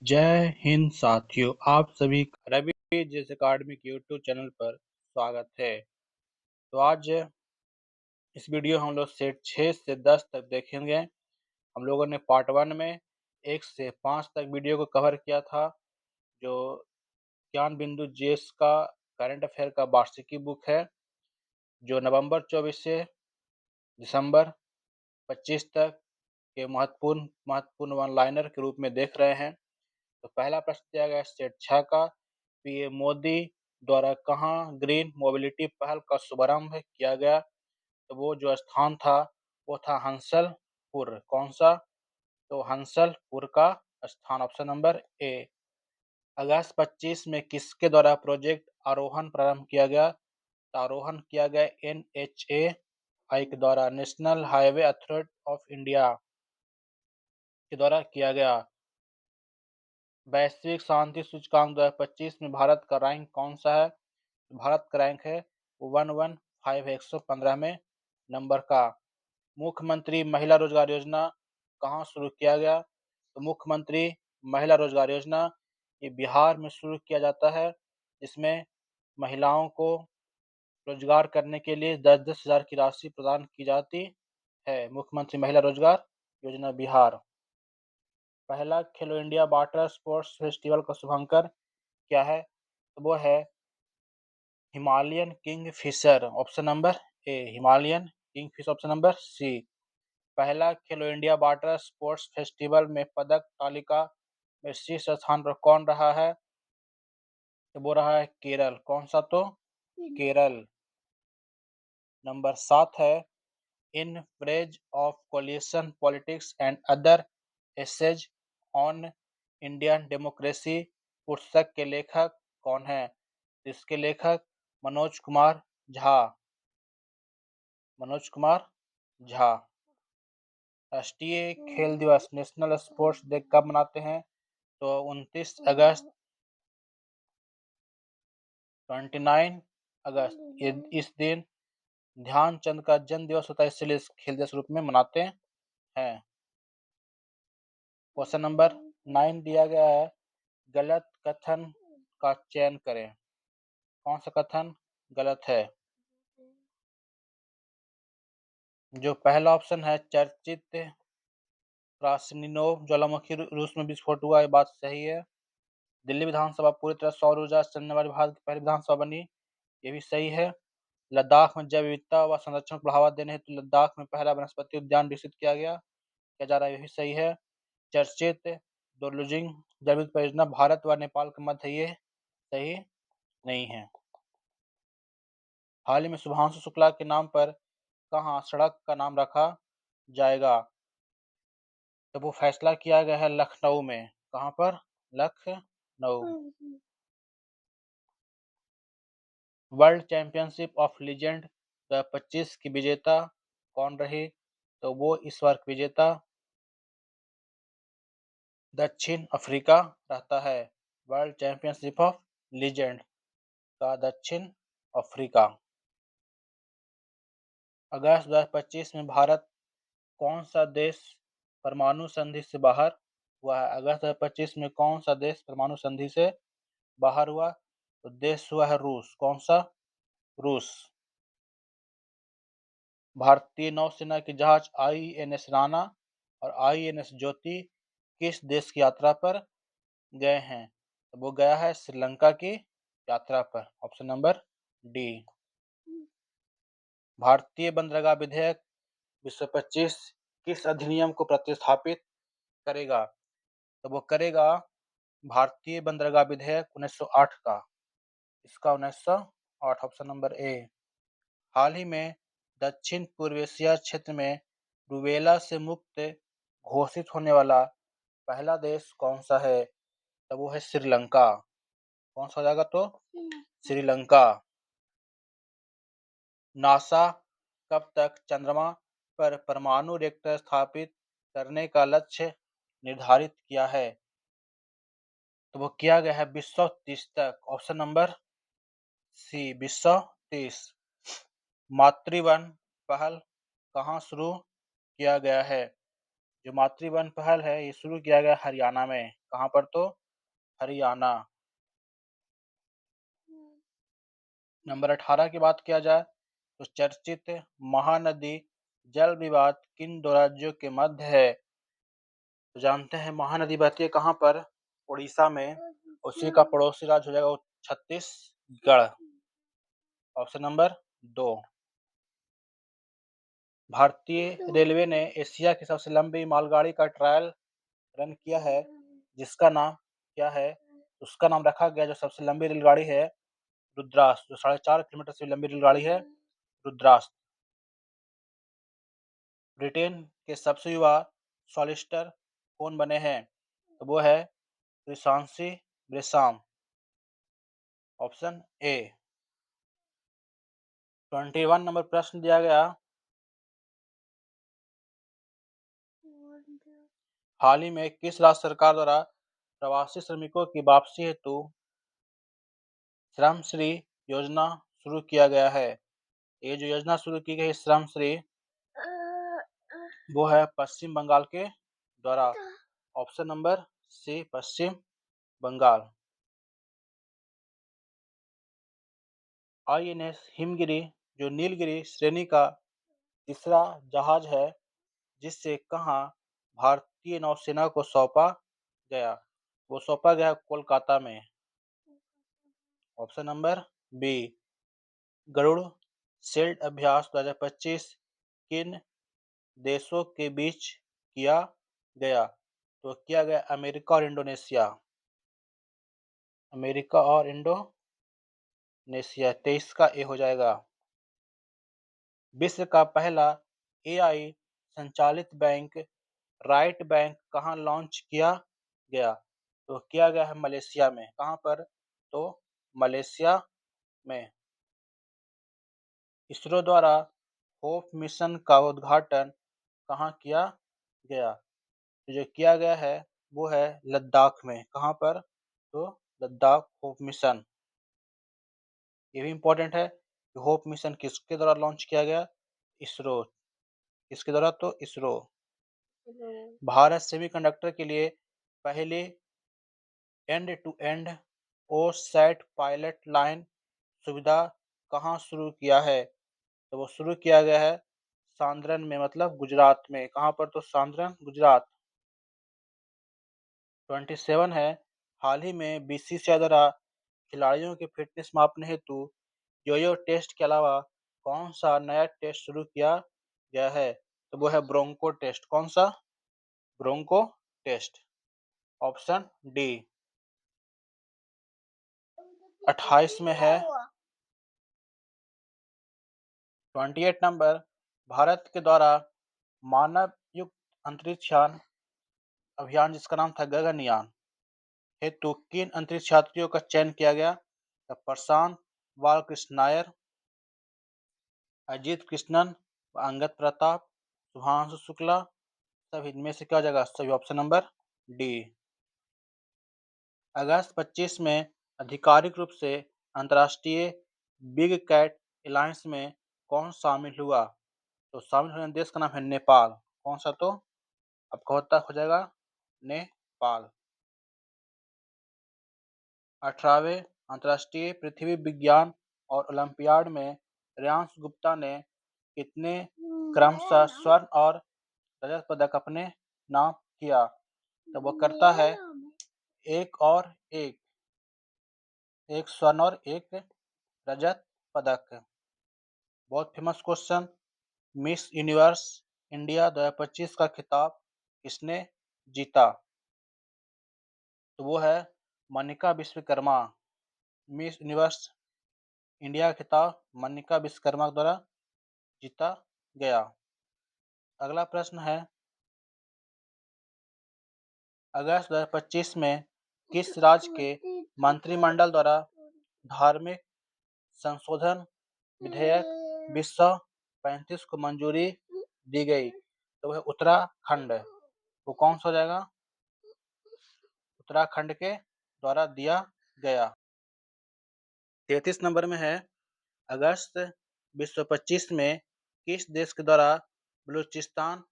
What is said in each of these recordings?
जय हिंद साथियों, आप सभी का रवि जिस अकाडमिक यूट्यूब चैनल पर स्वागत है। तो आज इस वीडियो हम लोग सेट 6 से 10 तक देखेंगे। हम लोगों ने पार्ट 1 में 1 से 5 तक वीडियो को कवर किया था, जो ज्ञान बिंदु जीएस का करंट अफेयर का वार्षिकी बुक है, जो नवंबर 24 से दिसंबर 25 तक के महत्वपूर्ण वन लाइनर के रूप में देख रहे हैं। तो पहला प्रश्न दिया गया सेट 6 का, पीएम मोदी द्वारा कहाँ ग्रीन मोबिलिटी पहल का शुभारंभ किया गया? तो वो जो स्थान था वो था हंसलपुर। कौन सा? तो हंसलपुर का स्थान, ऑप्शन नंबर ए। अगस्त 25 में किसके द्वारा प्रोजेक्ट आरोहण प्रारंभ किया गया? तो आरोहण किया गया NHAI के द्वारा, national highway authority of India के द्वारा किया गया। वैश्विक शांति सूचकांक 2025 में भारत का रैंक कौन सा है? भारत का रैंक है 115 115वें नंबर का। मुख्यमंत्री महिला रोजगार योजना कहाँ शुरू किया गया? तो मुख्यमंत्री महिला रोजगार योजना ये बिहार में शुरू किया जाता है, जिसमें महिलाओं को रोजगार करने के लिए 10-10 हजार की राशि प्रदान की जाती है। मुख्यमंत्री महिला रोजगार योजना बिहार। पहला Khelo India water sports festival का शुभांकर क्या है? तो वो है Himalayan king, option number A. Himalayan king, option number C. पहला Khelo India water sports festival में पदक तालिका में शीर्ष स्थान पर कौन रहा है? तो वो रहा है केरल। कौन सा? तो केरल। नंबर 7 है, in praise of coalition politics and other essays on Indian democracy पुस्तक के लेखक कौन है? इसके लेखक मनोज कुमार झा। मनोज कुमार झा। राष्ट्रीय खेल दिवस नेशनल स्पोर्ट्स डे कब मनाते हैं? तो 29 अगस्त 29 अगस्त इस दिन ध्यानचंद का जन्म दिवस होता है, इसलिए इस खेल दिवस रूप में मनाते हैं। क्वेश्चन नंबर 9 दिया गया है, गलत कथन का चयन करें। कौन सा कथन गलत है? जो पहला ऑप्शन है, चर्चित रासनिनोव ज्वालामुखी रूस में विस्फोट हुआ, ये बात सही है। दिल्ली विधानसभा पूरी तरह सौर ऊर्जा से चलने वाली भारत की पहली विधानसभा बनी, ये भी सही है। लद्दाख में जैव विविधता व संरक्षण को बढ़ावा देने हेतु लद्दाख में पहला वनस्पति उद्यान विकसित किया जा रहा है, ये भी सही है। चर्चित डोर्जिलिंग जल विद्युत परियोजना भारत व नेपाल के मध्य है, ये सही नहीं है। हाल ही में शुभांशु शुक्ला के नाम पर कहाँ सड़क का नाम रखा जाएगा? तो वो फैसला किया गया है लखनऊ में। कहाँ पर? Lucknow. World championship of legend 2025 की विजेता कौन रही? तो वो इस बार विजेता दक्षिण अफ्रीका रहता है। वर्ल्ड चैंपियनशिप ऑफ लीजेंड का दक्षिण अफ्रीका। अगस्त 2025 में भारत कौन सा देश परमाणु संधि से बाहर हुआ है? अगस्त 2025 में कौन सा देश परमाणु संधि से बाहर हुआ? तो देश हुआ है रूस। कौन सा? रूस। भारतीय नौसेना के जहाज INS राणा और INS ज्योति किस देश की यात्रा पर गए हैं? तो वो गया है श्रीलंका की यात्रा पर, ऑप्शन नंबर डी। भारतीय बंदरगाह विधेयक 2025 किस अधिनियम को प्रतिस्थापित करेगा? तो वो करेगा भारतीय बंदरगाह विधेयक 1908 का। इसका 1908, ऑप्शन नंबर ए। हाल ही में दक्षिण पूर्व एशिया क्षेत्र में रूबेला से मुक्त घोषित होने वाला पहला देश कौन सा है? तो वो है श्रीलंका। कौन सा हो जाएगा? तो श्रीलंका। नासा कब तक चंद्रमा पर परमाणु रिएक्टर स्थापित करने का लक्ष्य निर्धारित किया है? तो वो किया गया है 2030 तक, ऑप्शन नंबर सी 2030। मातृवन पहल कहाँ शुरू किया गया है? जो मातृवन पहल है ये शुरू किया गया हरियाणा में। कहाँ पर? तो हरियाणा। नंबर 18 की बात किया जाए तो चर्चित महानदी जल विवाद किन दो राज्यों के मध्य है? तो जानते हैं महानदी बहती है कहाँ पर? उड़ीसा में। उसी का पड़ोसी राज्य हो जाएगा वो छत्तीसगढ़। Option number 2। भारतीय रेलवे ने एशिया की सबसे लंबी मालगाड़ी का ट्रायल रन किया है, जिसका नाम क्या है? उसका नाम रखा गया जो सबसे लंबी रेलगाड़ी है रुद्राष्ट्र, जो 4.5 किलोमीटर से लंबी रेलगाड़ी है रुद्राष्ट्र। ब्रिटेन के सबसे युवा सॉलिसिटर कौन बने हैं? तो वो है ऋषांशी ब्रेसाम। Option A. 21 नंबर प्रश्न दिया गया, हाल ही में किस राज्य सरकार द्वारा प्रवासी श्रमिकों की वापसी हेतु श्रम श्री योजना शुरू किया गया है? ये जो योजना शुरू की गई श्रम श्री वो है पश्चिम बंगाल के द्वारा। ऑप्शन नंबर सी पश्चिम बंगाल। आईएनएस हिमगिरी जो नीलगिरी श्रेणी का तीसरा जहाज है, जिससे कहाँ भारतीय नौसेना को सौंपा गया? वो सौंपा गया कोलकाता में। Option number B. Garuda shield अभ्यास 2025 किन देशों के बीच किया गया? तो किया गया अमेरिका और इंडोनेशिया। अमेरिका और इंडोनेशिया। 23 का ए हो जाएगा। विश्व का पहला एआई संचालित बैंक राइट बैंक कहाँ लॉन्च किया गया? तो किया गया है मलेशिया में। कहाँ पर? तो मलेशिया में। इसरो द्वारा होप मिशन का उद्घाटन कहाँ किया गया? तो जो किया गया है वो है लद्दाख में। कहाँ पर? तो लद्दाख होप मिशन। ये भी इम्पोर्टेंट है कि होप मिशन किसके द्वारा लॉन्च किया गया? इसरो। किसके द्वारा? तो इसरो। भारत सेमीकंडक्टर के लिए पहले end to end OSAT pilot line सुविधा कहाँ शुरू किया है? तो वो शुरू किया गया है सांद्रन में, मतलब गुजरात में। कहाँ पर? तो सांद्रन गुजरात। 27 है, हाल ही में बीसीसीआई द्वारा खिलाड़ियों की फिटनेस मापने हेतु योयो टेस्ट के अलावा कौन सा नया टेस्ट शुरू किया गया है? तो वो है ब्रोंको टेस्ट। कौन सा? Bronco test. Option D. 28 में है 28 नंबर, भारत के द्वारा मानव युक्त अंतरिक्ष यान अभियान जिसका नाम था गगनयान हेतु किन अंतरिक्ष यात्रियों का चयन किया गया? तो प्रशांत बालकृष्ण नायर, अजीत कृष्णन, अंगद प्रताप, सुधांशु शुक्ला, सभी इनमें से क्या हो जाएगा? सभी। Option number D. अगस्त 25 में आधिकारिक रूप से अंतर्राष्ट्रीय बिग कैट अलायंस में कौन शामिल हुआ? तो शामिल होने देश का नाम है नेपाल। कौन सा? तो आपका होता हो जाएगा नेपाल। 18वें अंतर्राष्ट्रीय पृथ्वी विज्ञान और ओलंपियाड में रेयांश गुप्ता ने कितने क्रमशः स्वर्ण और रजत पदक अपने नाम किया? तो वो करता है एक और एक स्वर्ण और एक रजत पदक। बहुत famous question. Miss universe India 2025 का खिताब किसने जीता? तो वो है Manika Vishwakarma. Miss universe India का खिताब मनिका विश्वकर्मा द्वारा जीता गया। अगला प्रश्न है, अगस्त 2025 में किस राज्य के मंत्रिमंडल द्वारा धार्मिक संशोधन विधेयक 2035 को मंजूरी दी गई? तो वह उत्तराखंड। वो कौन सा हो जाएगा? उत्तराखंड के द्वारा दिया गया। 33 नंबर में है, अगस्त 2025 में किस देश के द्वारा बलूचिस्तान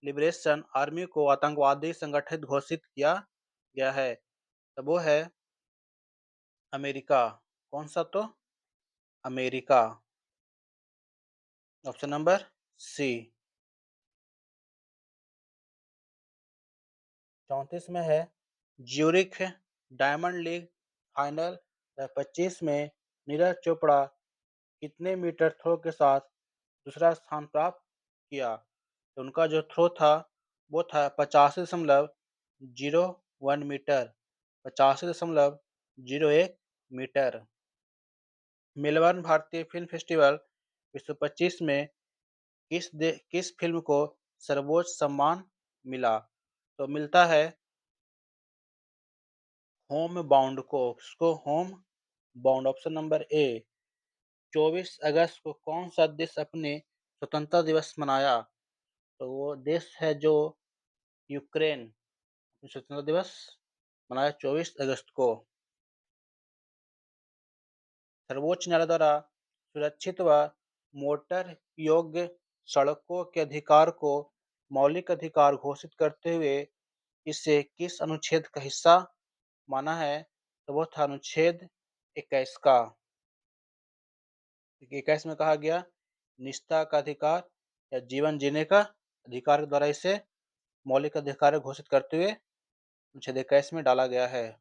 लिबरेशन आर्मी को आतंकवादी संगठित घोषित किया गया है? तो वो है अमेरिका। कौन सा तो? अमेरिका। ऑप्शन नंबर सी। 34 में है ज्यूरिख डायमंड लीग फाइनल 2025 में नीरज चोपड़ा कितने मीटर थ्रो के साथ दूसरा स्थान प्राप्त किया? तो उनका जो थ्रो था वो था 85.01 मीटर। 85.01 मीटर। मेलबर्न भारतीय फिल्म फेस्टिवल 2025 में किस फिल्म को सर्वोच्च सम्मान मिला? तो मिलता है होम बाउंड को। किसको? Home bound. ऑप्शन नंबर ए। 24 अगस्त को कौन सा देश अपने स्वतंत्रता दिवस मनाया? तो वो देश है जो यूक्रेन। स्वतंत्रता दिवस मनाया 24 अगस्त को। सर्वोच्च न्यायालय द्वारा सुरक्षित व मोटर योग्य सड़कों के अधिकार को मौलिक अधिकार घोषित करते हुए इसे किस अनुच्छेद का हिस्सा माना है? तो वो था अनुच्छेद 21 का। 21 में कहा गया निजता का अधिकार या जीवन जीने का अधिकार के द्वारा इसे मौलिक अधिकार घोषित करते हुए अनुच्छेद 21 में डाला गया है।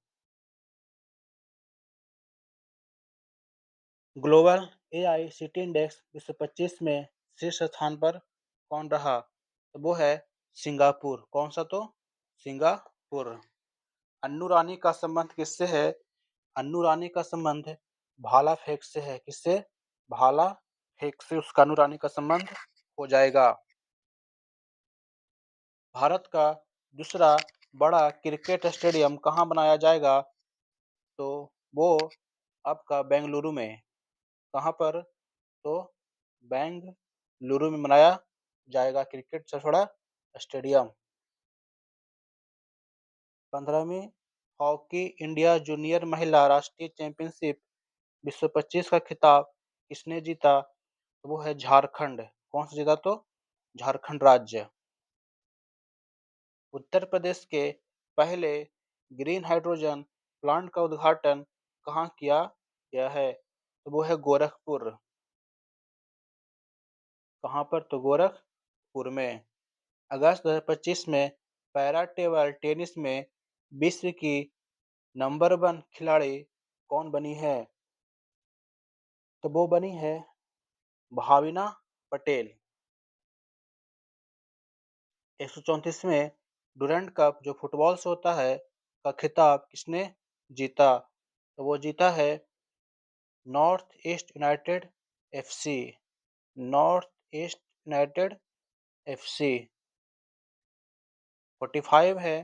ग्लोबल एआईसीटी इंडेक्स 2025 में शीर्ष स्थान पर कौन रहा? तो वो है सिंगापुर। कौन सा तो? सिंगापुर। अन्नू रानी का संबंध किससे है? अन्नू रानी का संबंध भाला फेंक से है। किससे? भाला फेंक से उसका अन्नू रानी का संबंध हो जाएगा। भारत का दूसरा बड़ा क्रिकेट स्टेडियम कहाँ बनाया जाएगा? तो वो आपका बेंगलुरु में। कहाँ पर? तो बेंगलुरु में बनाया जाएगा क्रिकेट से बड़ा स्टेडियम। 15वीं हॉकी इंडिया जूनियर महिला राष्ट्रीय चैंपियनशिप 2025 का खिताब किसने जीता? तो वो है झारखंड। कौन सा जीता? तो झारखंड राज्य। उत्तर प्रदेश के पहले ग्रीन हाइड्रोजन प्लांट का उद्घाटन कहाँ किया गया है? तो वो है गोरखपुर। कहाँ पर? तो गोरखपुर में। अगस्त 2025 में पैरा टेबल टेनिस में विश्व की नंबर 1 खिलाड़ी कौन बनी है? तो वो बनी है भाविना पटेल। 134वें डुरंड कप जो फुटबॉल से होता है का खिताब किसने जीता? तो वो जीता है north east United FC. North east United FC. 45 है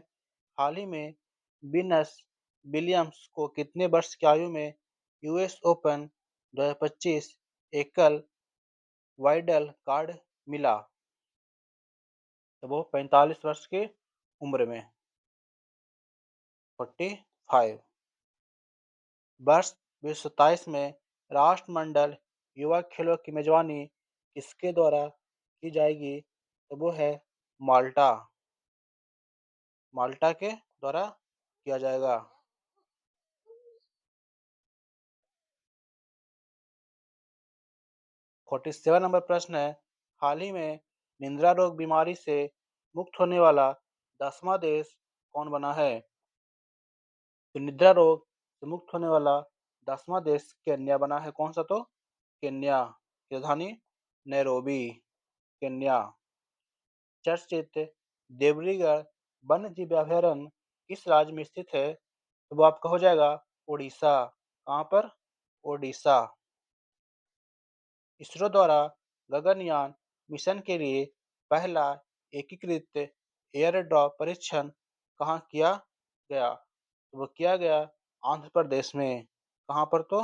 हाल ही में विनस विलियम्स को कितने वर्ष की आयु में यूएस ओपन 2025 एकल वाइडल कार्ड मिला? तो वो 45 वर्ष की उम्र में। 45। वर्ष 2027 में राष्ट्रमंडल युवा खेलों की मेजबानी किसके द्वारा की जाएगी? तो वो है माल्टा। माल्टा के द्वारा किया जाएगा। 47 नंबर प्रश्न है हाल ही में निद्रा रोग बीमारी से मुक्त होने वाला 10वां देश कौन बना है? तो निद्रा रोग से मुक्त होने वाला 10वां देश केन्या बना है। कौन सा? तो केन्या। राजधानी नैरोबी। केन्या। चर्चित देवरीगढ़ वन्य जीव अभयारण्य किस राज्य में स्थित है? तो वो आपका हो जाएगा उड़ीसा। कहाँ पर? ओडिशा। इसरो द्वारा गगनयान मिशन के लिए पहला एकीकृत एयरड्रॉप परीक्षण कहाँ किया गया? तो वो किया गया आंध्र प्रदेश में। कहाँ पर? तो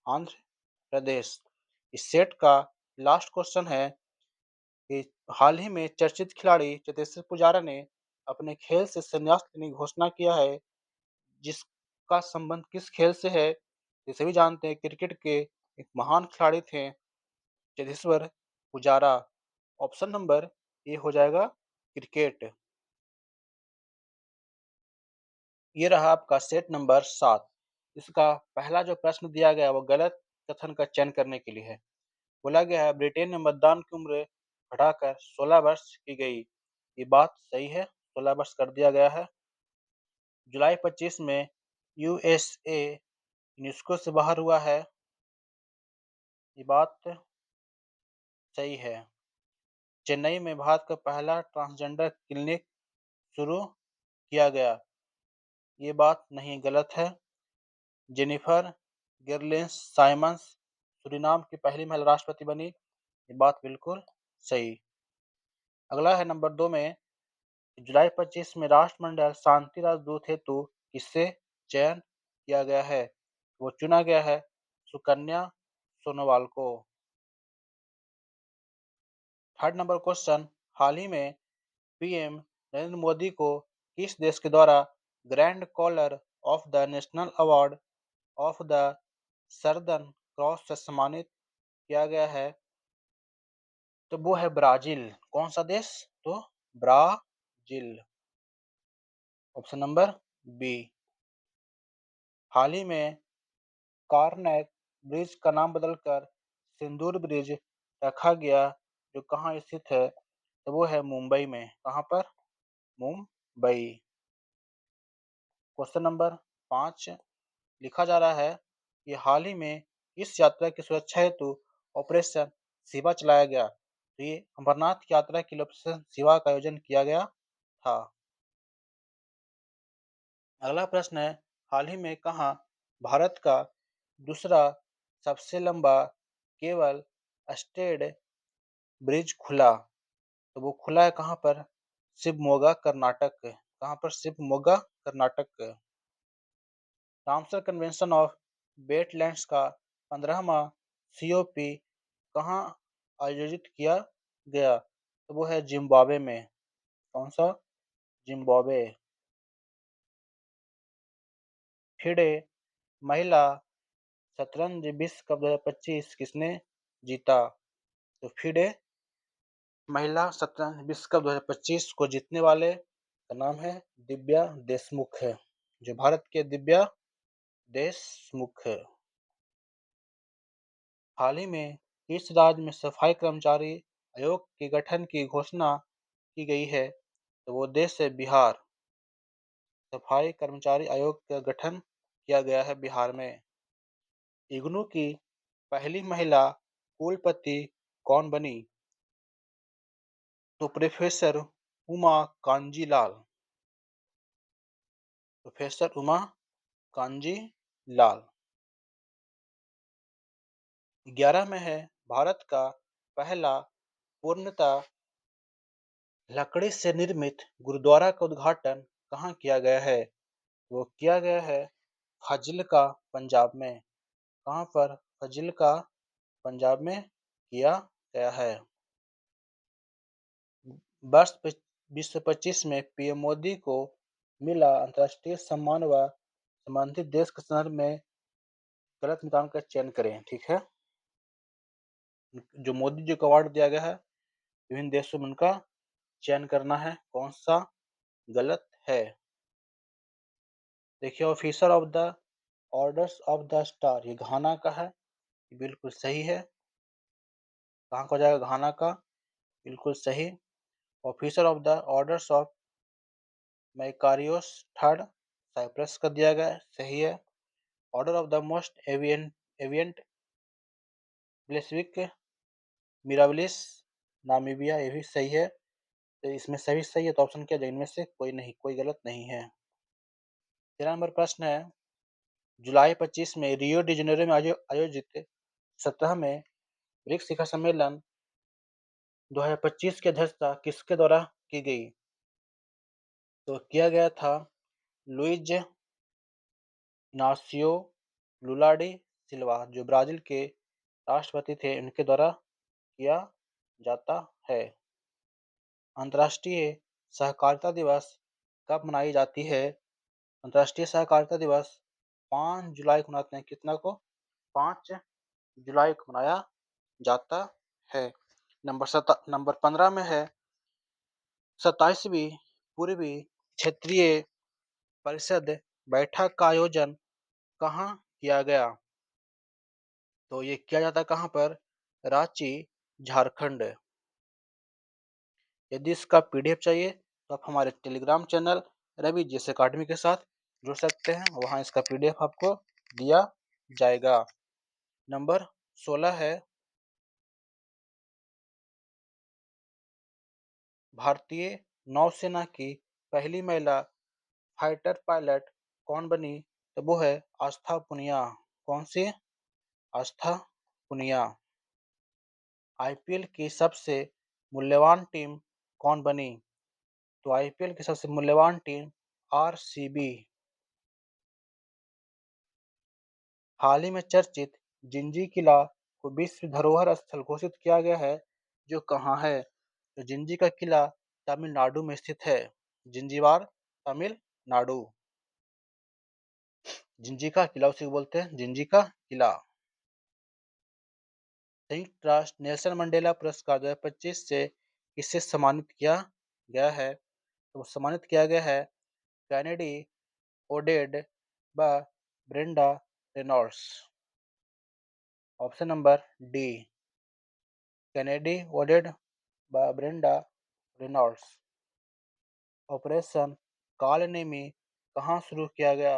आंध्र प्रदेश। इस सेट का लास्ट क्वेश्चन है कि हाल ही में चर्चित खिलाड़ी चेतेश्वर पुजारा ने अपने खेल से संन्यास लेने की घोषणा किया है, जिसका संबंध किस खेल से है? ये सभी जानते हैं क्रिकेट के एक महान खिलाड़ी थे चेतेश्वर पुजारा। ऑप्शन नंबर ए हो जाएगा क्रिकेट। ये रहा आपका सेट नंबर 7। इसका पहला जो प्रश्न दिया गया है वो गलत कथन का चयन करने के लिए है। बोला गया है ब्रिटेन में मतदान की उम्र बढ़ाकर 16 वर्ष की गई। ये बात सही है, 16 वर्ष कर दिया गया है। जुलाई 25 में यूएसए यूनेस्को से बाहर हुआ है। ये बात सही है। चेन्नई में भारत का पहला ट्रांसजेंडर क्लिनिक शुरू किया गया। ये बात नहीं, गलत है। जेनिफर गिरलिंस साइमंस सूरीनाम की पहली महिला राष्ट्रपति बनी। ये बात बिल्कुल सही। अगला है नंबर 2 में जुलाई 25 में राष्ट्रमंडल शांति राजदूत हेतु किससे चयन किया गया है? वो चुना गया है सुकन्या सोनोवाल को। थर्ड नंबर क्वेश्चन, हाल ही में पीएम नरेंद्र मोदी को किस देश के द्वारा grand collar of the national award of the southern cross से सम्मानित किया गया है? तो वो है ब्राजील। कौन सा देश? तो ब्राजील। Option number B. हाल ही में कार्नेक ब्रिज का नाम बदलकर सिंदूर ब्रिज रखा गया, जो कहाँ स्थित है? तो वो है मुंबई में। कहाँ पर? मुंबई। क्वेश्चन नंबर 5 लिखा जा रहा है कि हाल ही में इस यात्रा की सुरक्षा हेतु ऑपरेशन शिवा चलाया गया। तो ये अमरनाथ की यात्रा के लिए ऑपरेशन शिवा का आयोजन किया गया था। अगला प्रश्न है, हाल ही में कहाँ भारत का दूसरा सबसे लंबा केबल स्टेड ब्रिज खुला? तो वो खुला है कहाँ पर? शिवमोगा कर्नाटक। कहाँ पर? Shivamogga Karnataka. Ramsar convention of wetlands का 15वां सीओपी कहाँ आयोजित किया गया? तो वो है जिम्बाब्वे में। कौन सा? जिम्बाब्वे। फिडे महिला शतरंज विश्व कप 2025 किसने जीता? तो फिडे महिला शतरंज विश्व कप 2025 को जीतने वाले का नाम है दिव्या देशमुख है, जो भारत के दिव्या देशमुख है। हाल ही में किस राज्य में सफाई कर्मचारी आयोग के गठन की घोषणा की गई है? तो वो देश है बिहार। सफाई कर्मचारी आयोग का गठन किया गया है बिहार में। इग्नू की पहली महिला कुलपति कौन बनी? तो प्रोफेसर उमा कांजीलाल। प्रोफेसर उमा कांजीलाल। 11 में है भारत का पहला पूर्णतः लकड़ी से निर्मित गुरुद्वारा का उद्घाटन कहाँ किया गया है? वो किया गया है फाजिल्का पंजाब में। कहाँ पर? फाजिल्का पंजाब में किया गया है। वर्ष 2025 में पीएम मोदी को मिला अंतर्राष्ट्रीय सम्मान व संबंधित देश के संदर्भ में गलत निदान का चयन करें। ठीक है, जो मोदी जी को अवार्ड दिया गया है विभिन्न देशों में उनका चयन करना है, कौन सा गलत है। देखिए, officer of the orders of the star ये घाना का है, ये बिल्कुल सही है। कहाँ का हो जाएगा? घाना का, बिल्कुल सही। Officer of the orders of Makarios third Cyprus का दिया गया है, सही है। Order of the most ancient Welwitschia mirabilis Namibia, ये भी सही है। तो इसमें सभी सही है, तो ऑप्शन क्या है? इनमें से कोई नहीं, कोई गलत नहीं है। 13 नंबर प्रश्न है, जुलाई 25 में रियो डी जेनेरो में आयोजित 17वें ब्रिक्स शिखर सम्मेलन 2025 की अध्यक्षता किसके द्वारा की गई? तो किया गया था लुइज इनासियो लुला डी सिल्वा, जो ब्राजील के राष्ट्रपति थे, उनके द्वारा किया जाता है। अंतर्राष्ट्रीय सहकारिता दिवस कब मनाई जाती है? अंतर्राष्ट्रीय सहकारिता दिवस 5 जुलाई को मनाते हैं। कितना को? 5 जुलाई को मनाया जाता है। नंबर 15 में है 27वीं पूर्वी क्षेत्रीय परिषद बैठक का आयोजन कहाँ किया गया? तो ये किया जाता है कहाँ पर? रांची, झारखंड। यदि इसका पीडीएफ चाहिए तो आप हमारे Telegram channel Ravi GS academy के साथ जुड़ सकते हैं, वहाँ इसका पीडीएफ आपको दिया जाएगा। नंबर 16 है, भारतीय नौसेना की पहली महिला फाइटर पायलट कौन बनी? तो वो है आस्था पुनिया। कौन सी? आस्था पुनिया। आईपीएल की सबसे मूल्यवान टीम कौन बनी? तो आईपीएल की सबसे मूल्यवान टीम आरसीबी। हाल ही में चर्चित जिंजी किला को विश्व धरोहर स्थल घोषित किया गया है, जो कहाँ है? तो जिंजी का किला तमिलनाडु में स्थित है। जिंजीवार, तमिलनाडु। जिंजी का किला उसी को बोलते हैं, जिंजी का किला। संयुक्त राष्ट्र नेल्सन मंडेला पुरस्कार 2025 से किसे सम्मानित किया गया है? तो सम्मानित किया गया है कैनेडी ओडेड व Brenda Reynolds. Option number D, Kennedy Odede व ब्रेंडा रेनॉल्ड्स। ऑपरेशन कालनेमी कहाँ शुरू किया गया?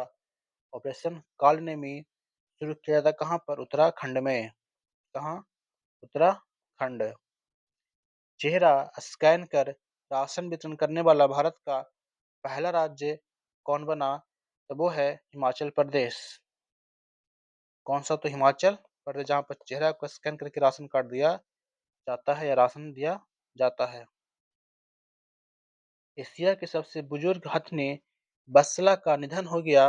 ऑपरेशन कालनेमी शुरू किया था कहाँ पर? उत्तराखंड में। कहाँ? उत्तराखंड। चेहरा स्कैन कर राशन वितरण करने वाला भारत का पहला राज्य कौन बना? तो वो है हिमाचल प्रदेश। कौन सा? तो हिमाचल प्रदेश, जहाँ पर चेहरा को स्कैन करके राशन कार्ड दिया जाता है या राशन दिया जाता है। एशिया के सबसे बुजुर्ग हथनी बसला का निधन हो गया,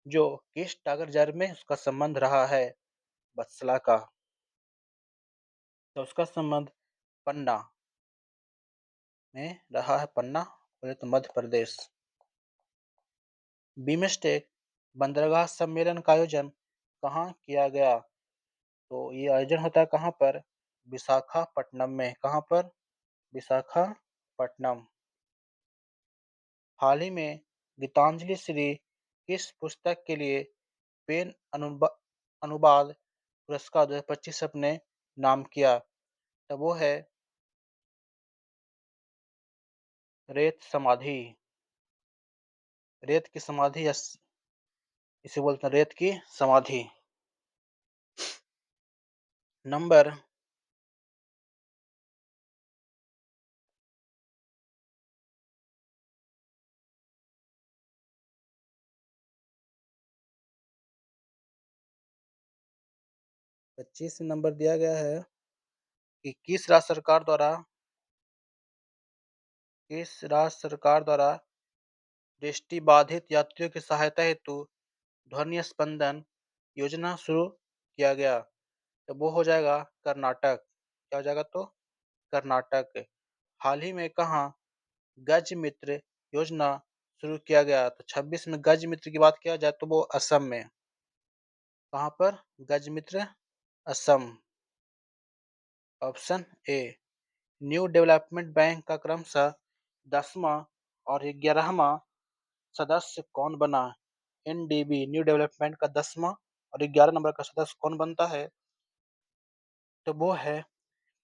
जो किस टाइगर रिजर्व में उसका संबंध रहा है? बसला का, तो उसका संबंध पन्ना में रहा है। पन्ना बोले तो मध्य प्रदेश। बीमस्टेक बंदरगाह सम्मेलन का आयोजन कहाँ किया गया? तो ये आयोजन होता है कहाँ पर? विशाखापट्टनम में। कहाँ पर? विशाखापट्टनम। हाल ही में गीतांजलि श्री किस पुस्तक के लिए पेन अनुवाद पुरस्कार 2025 अपने नाम किया? तो वो है रेत समाधि। रेत की समाधि, इसे बोलते हैं रेत की समाधि। नंबर 25 नंबर दिया गया है कि किस राज्य सरकार द्वारा दृष्टिबाधित यात्रियों की सहायता हेतु ध्वनि स्पंदन योजना शुरू किया गया? तो वो हो जाएगा कर्नाटक। क्या हो जाएगा? तो कर्नाटक। हाल ही में कहाँ गज मित्र योजना शुरू किया गया? तो 26 में गज मित्र की बात किया जाए तो वो असम में। कहाँ पर? Gaj Mitra, Assam. Option A. New development bank का क्रमशः 10वां और 11वां सदस्य कौन बना? एनडीबी न्यू डेवलपमेंट का 10वां और 11 नंबर का सदस्य कौन बनता है? तो वो है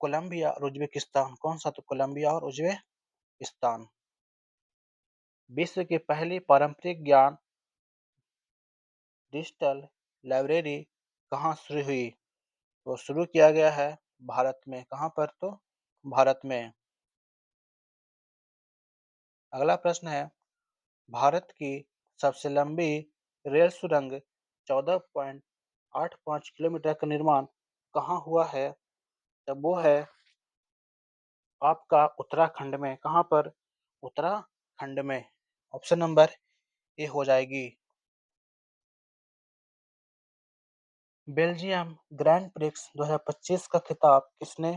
कोलंबिया और उज्बेकिस्तान। कौन सा? तो कोलंबिया और उज्बेकिस्तान। विश्व की पहली पारंपरिक ज्ञान डिजिटल लाइब्रेरी कहाँ शुरू हुई? तो शुरू किया गया है भारत में। कहाँ पर? तो भारत में। अगला प्रश्न है, भारत की सबसे लंबी रेल सुरंग 14.85 किलोमीटर का निर्माण कहाँ हुआ है? तब वो है आपका उत्तराखंड में। कहाँ पर? उत्तराखंड में। ऑप्शन नंबर ए हो जाएगी। बेल्जियम ग्रैंड प्रिक्स 2025 का खिताब किसने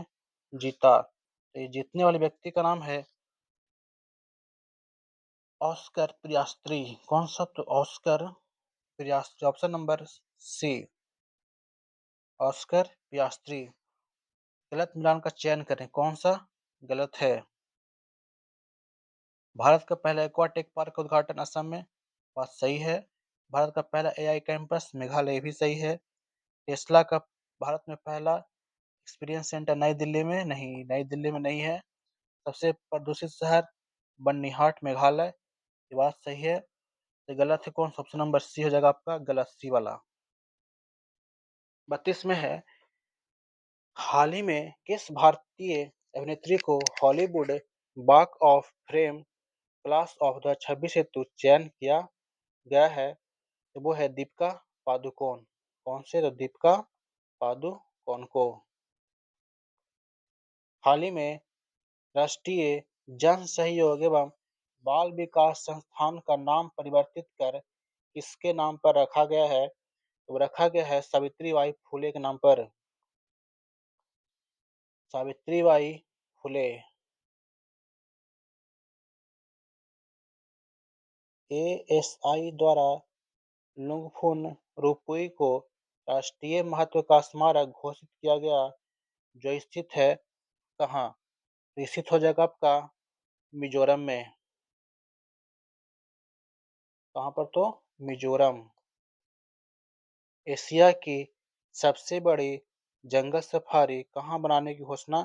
जीता? तो ये जीतने वाले व्यक्ति का नाम है ऑस्कर पियास्त्री। कौन सा? तो Oscar Piastri. Option number C, Oscar Piastri. गलत मिलान का चयन करें, कौन सा गलत है? भारत का पहला एक्वाटिक पार्क का उद्घाटन असम में। बात सही है। भारत का पहला एआई कैंपस मेघालय भी सही है। टेस्ला का भारत में पहला एक्सपीरियंस सेंटर नई दिल्ली में नहीं, नई दिल्ली में नहीं है। सबसे प्रदूषित शहर बन्नीहाट मेघालय। ये बात सही है। ये गलत है। कौन सा ऑप्शन नंबर सी हो जाएगा आपका गलत, सी वाला। 32 में है, हाल ही में किस भारतीय अभिनेत्री को Hollywood walk of fame class of 2026 हेतु चयन किया गया है? तो वो है दीपिका पादुकोण। कौन से? तो दीपिका पादुकोण को हाल ही में राष्ट्रीय जन सहयोग एवं बाल विकास संस्थान का नाम परिवर्तित कर किसके नाम पर रखा गया है? तो रखा गया है सावित्रीबाई फुले के नाम पर। सावित्रीबाई फुले। एएसआई द्वारा लुंगफुन रुपुई को राष्ट्रीय महत्व का स्मारक घोषित किया गया, जो स्थित है कहाँ? स्थित हो जाएगा आपका मिजोरम में। कहाँ पर? तो मिजोरम। एशिया की सबसे बड़ी जंगल सफारी कहाँ बनाने की घोषणा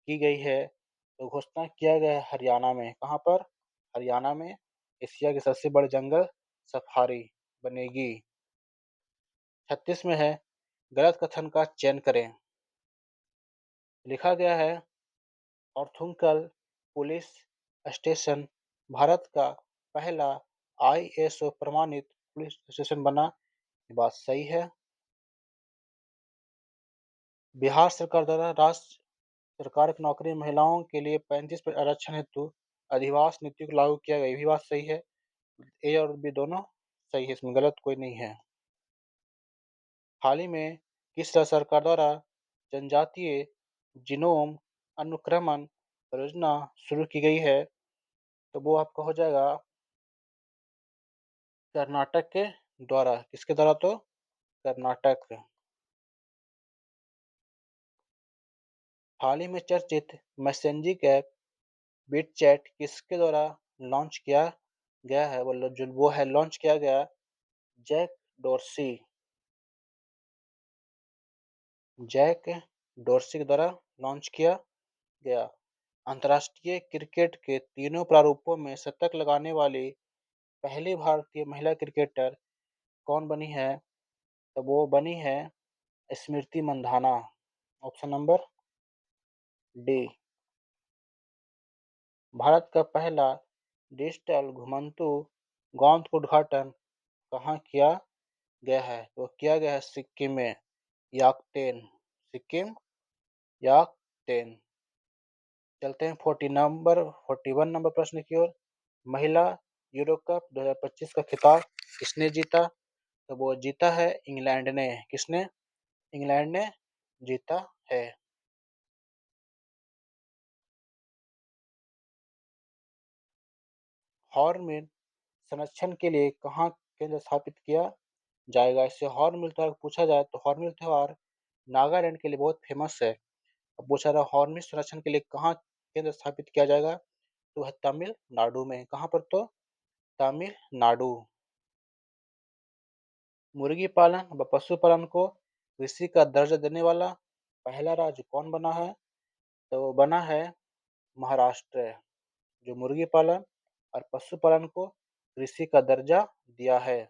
की गई है? तो घोषणा किया गया है हरियाणा में। कहाँ पर? हरियाणा में एशिया की सबसे बड़ी जंगल सफारी बनेगी। 36 में है, गलत कथन का चयन करें। लिखा गया है ऑर्थुंगल पुलिस स्टेशन भारत का पहला आईएसओ प्रमाणित पुलिस स्टेशन बना। ये बात सही है। बिहार सरकार द्वारा राज्य सरकार की नौकरी में महिलाओं के लिए 35% आरक्षण हेतु अधिवास नीति को लागू किया गया। ये भी बात सही है। ए और बी दोनों सही है, इसमें गलत कोई नहीं है। हाल ही में किस राज्य सरकार द्वारा जनजातीय जीनोम अनुक्रमण परियोजना शुरू की गई है? तो वो आपका हो जाएगा कर्नाटक के द्वारा। किसके द्वारा? तो कर्नाटक। हाल ही में चर्चित मैसेंजिंग ऐप बिटचैट किसके द्वारा लॉन्च किया गया है? वो है लॉन्च किया गया जैक डोर्सी। जैक डोर्सी के द्वारा लॉन्च किया गया। अंतर्राष्ट्रीय क्रिकेट के तीनों प्रारूपों में शतक लगाने वाली पहली भारतीय महिला क्रिकेटर कौन बनी है? तो वो बनी है Smriti Mandhana. Option number D. Bharat का पहला डिजिटल घुमंतू गोंद का उद्घाटन कहाँ किया गया है? तो किया गया है सिक्किम में, याकटेन। सिक्किम, याकटेन। चलते हैं 41 नंबर प्रश्न की ओर। महिला यूरो कप 2025 का खिताब किसने जीता? तो वो जीता है इंग्लैंड ने। किसने? इंग्लैंड ने जीता है। हॉर्नबिल संरक्षण के लिए कहाँ केंद्र स्थापित किया जाएगा? इससे हॉर्नबिल त्योहार पूछा जाए तो हॉर्नबिल त्योहार नागालैंड के लिए बहुत फेमस है। अब पूछा रहा हॉर्नबिल संरक्षण के लिए कहाँ केंद्र स्थापित किया जाएगा? तो है तमिलनाडु में। कहाँ पर? तो तमिलनाडु। मुर्गी पालन व पशुपालन को कृषि का दर्जा देने वाला पहला राज्य कौन बना है? तो वो बना है महाराष्ट्र, जो मुर्गी पालन और पशुपालन को कृषि का दर्जा दिया है।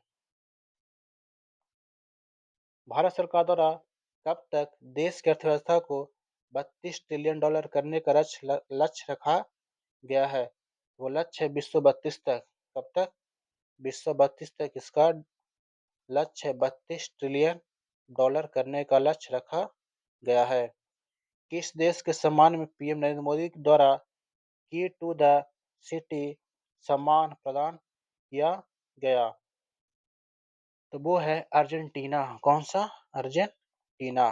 भारत सरकार द्वारा कब तक देश की अर्थव्यवस्था को 32 ट्रिलियन डॉलर करने का लक्ष्य रखा गया है? वो लक्ष्य है 2032 तक। कब तक? 2032 तक इसका लक्ष्य है। 32 ट्रिलियन डॉलर करने का लक्ष्य रखा गया है। किस देश के सम्मान में पीएम नरेंद्र मोदी द्वारा की टू द सिटी सम्मान प्रदान किया गया? तो वो है अर्जेंटीना। कौन सा? अर्जेंटीना।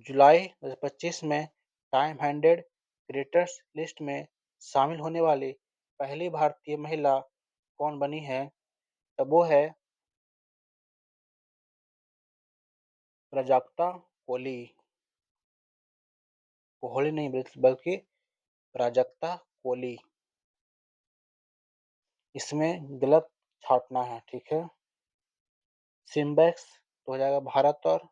जुलाई 2025 में टाइम हंड्रेड क्रिएटर्स लिस्ट में शामिल होने वाली पहली भारतीय महिला कौन बनी है? तो वो है प्राजक्ता कोहली। कोहली नहीं बल्कि प्राजक्ता कोली। इसमें गलत छांटना है, ठीक है। सिम्बेक्स तो हो जाएगा भारत और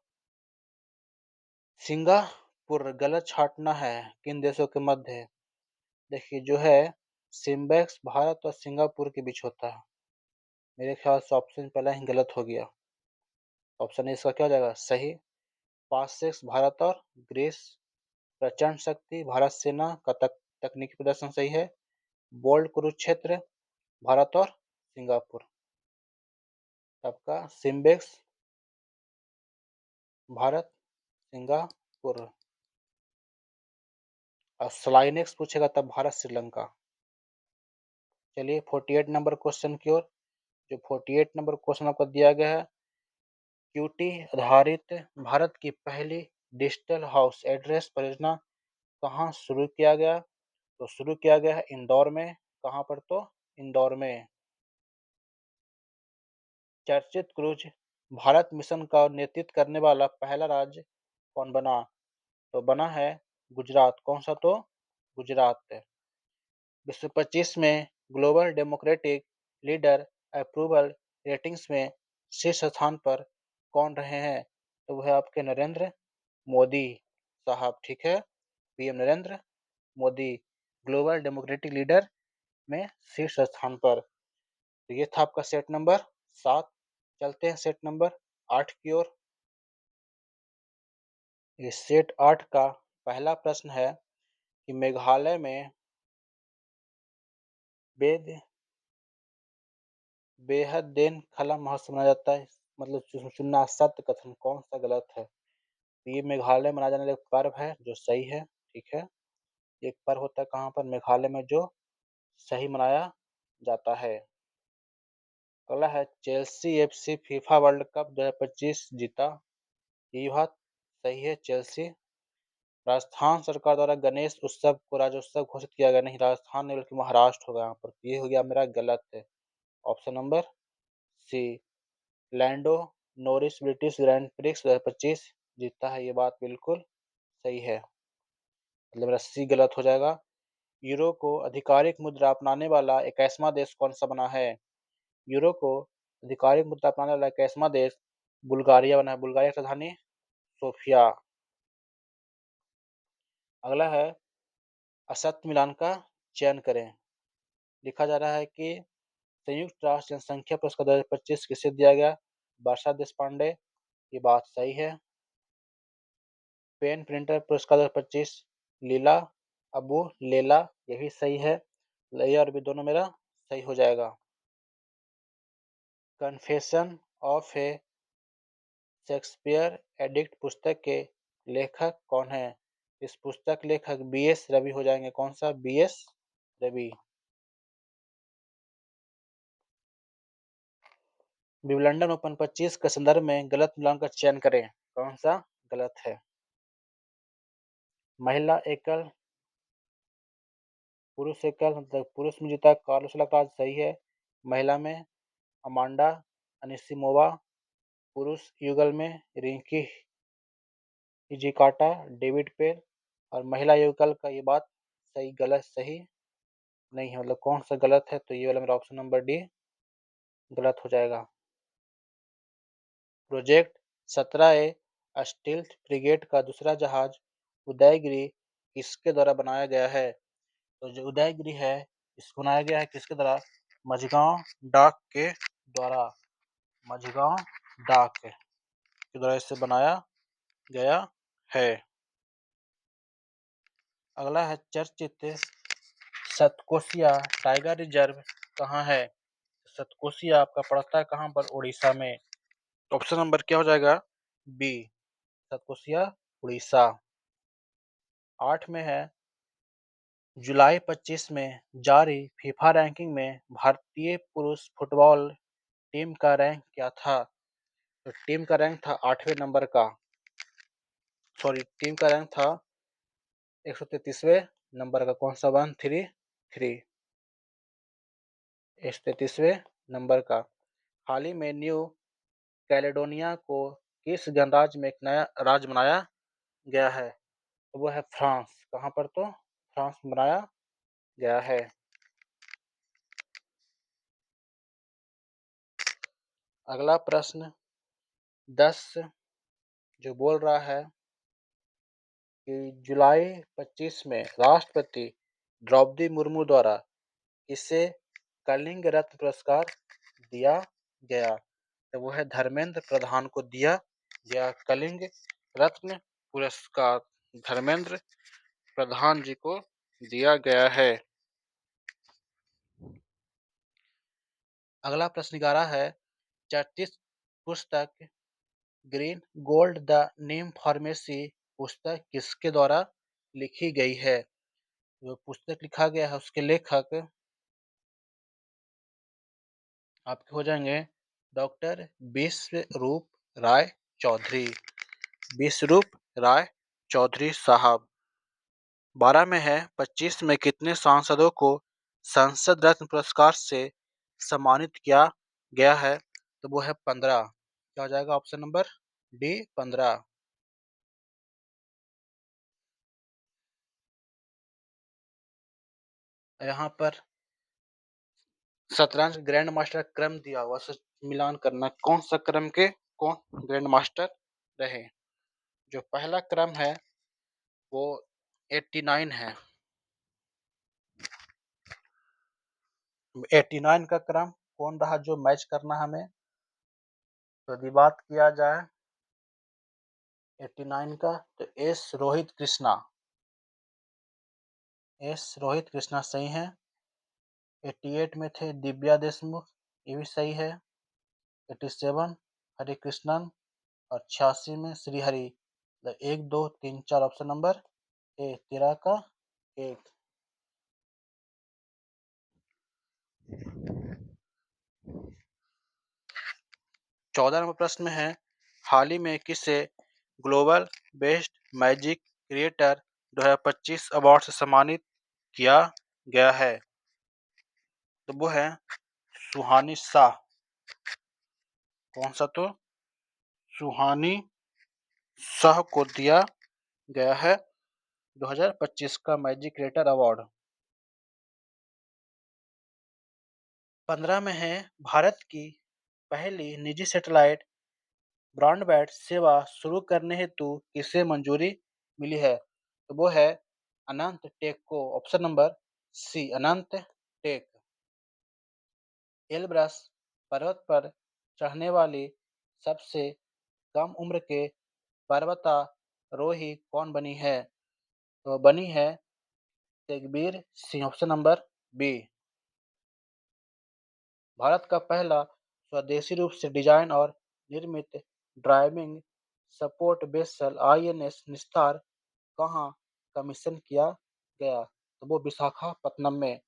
सिंगापुर। गलत छांटना है किन देशों के मध्य। देखिए जो है सिम्बेक्स भारत और सिंगापुर के बीच होता है। मेरे ख्याल से ऑप्शन पहला ही गलत हो गया। ऑप्शन ए इसका क्या हो जाएगा सही। पासेक्स भारत और ग्रीस। प्रचंड शक्ति भारत सेना का तकनीकी प्रदर्शन सही है। बोल्ड कुरुक्षेत्र भारत और सिंगापुर। आपका सिम्बेक्स भारत सिंगापुर। और स्लाइनेक्स पूछेगा तब भारत श्रीलंका। चलिए 48 नंबर क्वेश्चन की ओर। जो 48 नंबर क्वेश्चन आपको दिया गया है, क्यूटी आधारित भारत की पहली डिजिटल हाउस एड्रेस परियोजना कहाँ शुरू किया गया। तो शुरू किया गया है इंदौर में। कहाँ पर तो इंदौर में। चर्चित क्रूज भारत मिशन का नेतृत्व करने वाला पहला राज्य कौन बना। तो बना है गुजरात। कौन सा तो गुजरात। विश्व 25 में global democratic leader approval ratings में शीर्ष स्थान पर कौन रहे हैं। तो वह आपके नरेंद्र मोदी साहब, ठीक है। PM Narendra Modi global democratic leader में शीर्ष स्थान पर। तो ये था आपका सेट नंबर 7। चलते हैं सेट नंबर 8 की ओर। ये सेट 8 का पहला प्रश्न है कि मेघालय में बेद बेहद खला महोत्सव मनाया जाता है। मतलब चुनना सत्य कथन कौन सा गलत है। तो ये मेघालय में मनाया जाने वाला एक पर्व है जो सही है, ठीक है। एक पर्व होता है कहाँ पर मेघालय में जो सही मनाया जाता है। अगला है Chelsea FC FIFA world cup 2025 जीता। ये बात सही है। चेल्सी। राजस्थान सरकार द्वारा गणेश उत्सव को राज्योत्सव घोषित किया गया। नहीं, राजस्थान नहीं बल्कि महाराष्ट्र होगा यहाँ पर। ये हो गया मेरा गलत है। Option number C Lando Norris British Grand Prix 2025 जीतता है। ये बात बिल्कुल सही है। मतलब मेरा सी गलत हो जाएगा। यूरो को आधिकारिक मुद्रा अपनाने वाला 21वां देश कौन सा बना है। यूरो को आधिकारिक मुद्रा अपनाने वाला 21वां देश बुल्गारिया बना है। बुल्गारिया की राजधानी सोफिया। अगला है असत्य मिलान का चयन करें। लिखा जा रहा है कि संयुक्त राष्ट्र जनसंख्या पुरस्कार 2025 किसे दिया गया। वर्षा देशपांडे। ये बात सही है। पेन प्रिंटर पुरस्कार 2025 लीला अबू लेला। ये भी सही है। ये और भी दोनों मेरा सही हो जाएगा। Confession of A Shakespeare addict पुस्तक के लेखक कौन है। इस पुस्तक लेखक बीएस रवि हो जाएंगे। कौन सा बीएस रवि। विंबलडन ओपन 25 के संदर्भ में गलत मिलान का चयन करें। कौन सा गलत है। महिला एकल पुरुष एकल मतलब पुरुष में जीता कार्लोस अल्काराज सही है। महिला में अमांडा अनिसिमोवा। पुरुष युगल में रिंकी हिजिकाटा डेविड पेल। और महिला युगल का ये बात सही गलत सही नहीं है। मतलब कौन सा गलत है। तो ये वाला मेरा ऑप्शन नंबर डी गलत हो जाएगा। प्रोजेक्ट 17 ए स्टील्थ फ्रिगेट का दूसरा जहाज उदयगिरी किसके द्वारा बनाया गया है। तो जो उदयगिरी है इसको बनाया गया है किसके द्वारा। मझगांव डाक के द्वारा। मझगांव डाक के द्वारा इसे बनाया गया है। अगला है चर्चित सतकोसिया टाइगर रिजर्व कहाँ है। सतकोसिया आपका पड़ता है कहाँ पर उड़ीसा में। ऑप्शन नंबर क्या हो जाएगा बी सतकोसिया उड़ीसा। 8 में है जुलाई 25 में जारी फीफा रैंकिंग में भारतीय पुरुष फुटबॉल टीम का रैंक क्या था। तो टीम का रैंक था 8वें नंबर का। सॉरी टीम का रैंक था 133वें नंबर का। कौन सा 133 133वें नंबर का। हाल ही में न्यू कैलेडोनिया को किस गणराज्य में एक नया राज्य बनाया गया है। तो वो है फ्रांस। कहाँ पर तो फ्रांस में बनाया गया है। अगला प्रश्न 10 जो बोल रहा है कि जुलाई 25 में राष्ट्रपति द्रौपदी मुर्मू द्वारा इसे कलिंग रत्न पुरस्कार दिया गया, तो वो है धर्मेंद्र प्रधान को दिया गया कलिंग रत्न पुरस्कार, धर्मेंद्र प्रधान जी को दिया गया है। अगला प्रश्न 11 है चर्चित पुस्तक green gold the Neem pharmacy पुस्तक किसके द्वारा लिखी गई है? जो पुस्तक लिखा गया है उसके लेखक आपके हो जाएंगे डॉक्टर विश्वरूप राय चौधरी, विश्वरूप राय चौधरी साहब। 12 में है 25 में कितने सांसदों को संसद रत्न पुरस्कार से सम्मानित किया गया है? तो वो है 15। क्या हो जाएगा ऑप्शन नंबर डी 15। यहाँ पर शतरंज ग्रैंड मास्टर क्रम दिया हुआ से मिलान करना, कौन सा क्रम के कौन ग्रैंड मास्टर रहे? जो पहला क्रम है वो 89 है। 89 का क्रम कौन रहा जो मैच करना हमें? तो यदि बात किया जाए 89 का तो एस रोहित कृष्णा, एस रोहित कृष्णा सही है। 88 में थे दिव्या देशमुख, ये भी सही है। 87 हरे कृष्णन और 86 में श्रीहरि। 1 2 3 4 ऑप्शन नंबर ए 13 का 1। 14 नंबर प्रश्न में है हाल ही में किसे global best magic creator 2025 award से सम्मानित किया गया है? तो वो है सुहानी शाह। कौन सा? तो सुहानी शाह को दिया गया है 2025 का मैजिक क्रिएटर अवार्ड। 15 में है भारत की पहली निजी सैटेलाइट ब्रॉडबैंड सेवा शुरू करने हेतु किसे मंजूरी मिली है? तो वो है अनंत टेक को, ऑप्शन नंबर सी अनंत टेक। एलब्रस पर्वत पर चढ़ने वाली सबसे कम उम्र के पर्वतारोही कौन बनी है? तो बनी है Tegbir Singh, option number B. Bharat का पहला स्वदेशी रूप से डिजाइन और निर्मित ड्राइविंग सपोर्ट वेसल आईएनएस निस्तार कहाँ कमीशन किया गया? तो वो विशाखापत्तनम में।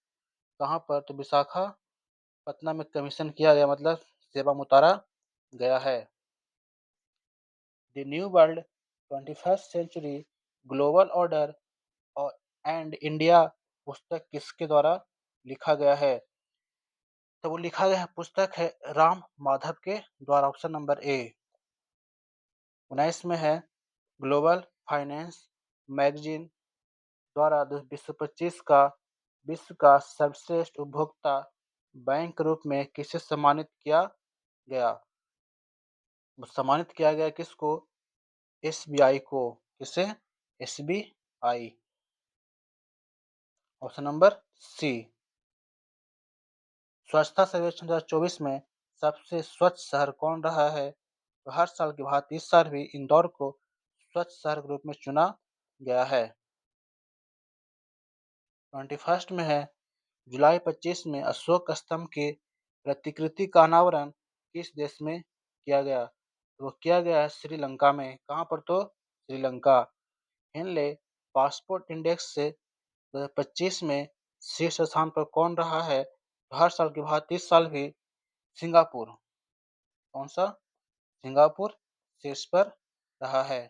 कहाँ पर? तो विशाखापत्तनम में कमीशन किया गया, मतलब सेवा में उतारा गया है। The new world 21st century global order and India पुस्तक किसके द्वारा लिखा गया है? तो वो लिखा गया है पुस्तक है राम माधव के द्वारा, ऑप्शन नंबर ए। 19 में है ग्लोबल फाइनेंस मैगजीन द्वारा विश्व 25 का विश्व का सर्वश्रेष्ठ उपभोक्ता बैंक के रूप में किसे सम्मानित किया गया? सम्मानित किया गया किसको? एसबीआई को। किसे? SBI, option number C. Swachhata Survekshan 2024 में सबसे स्वच्छ शहर कौन रहा है? तो हर साल की भांति इस साल भी इंदौर को स्वच्छ शहर के रूप में चुना गया है। 21 में है जुलाई 25 में अशोक स्तंभ की प्रतिकृति का अनावरण किस देश में किया गया? तो वो किया गया है श्रीलंका में। कहाँ पर? तो श्रीलंका। हेनले पासपोर्ट इंडेक्स से 2025 में शीर्ष स्थान पर कौन रहा है? तो हर साल की भांति इस साल भी सिंगापुर। कौन सा? सिंगापुर शीर्ष पर रहा है।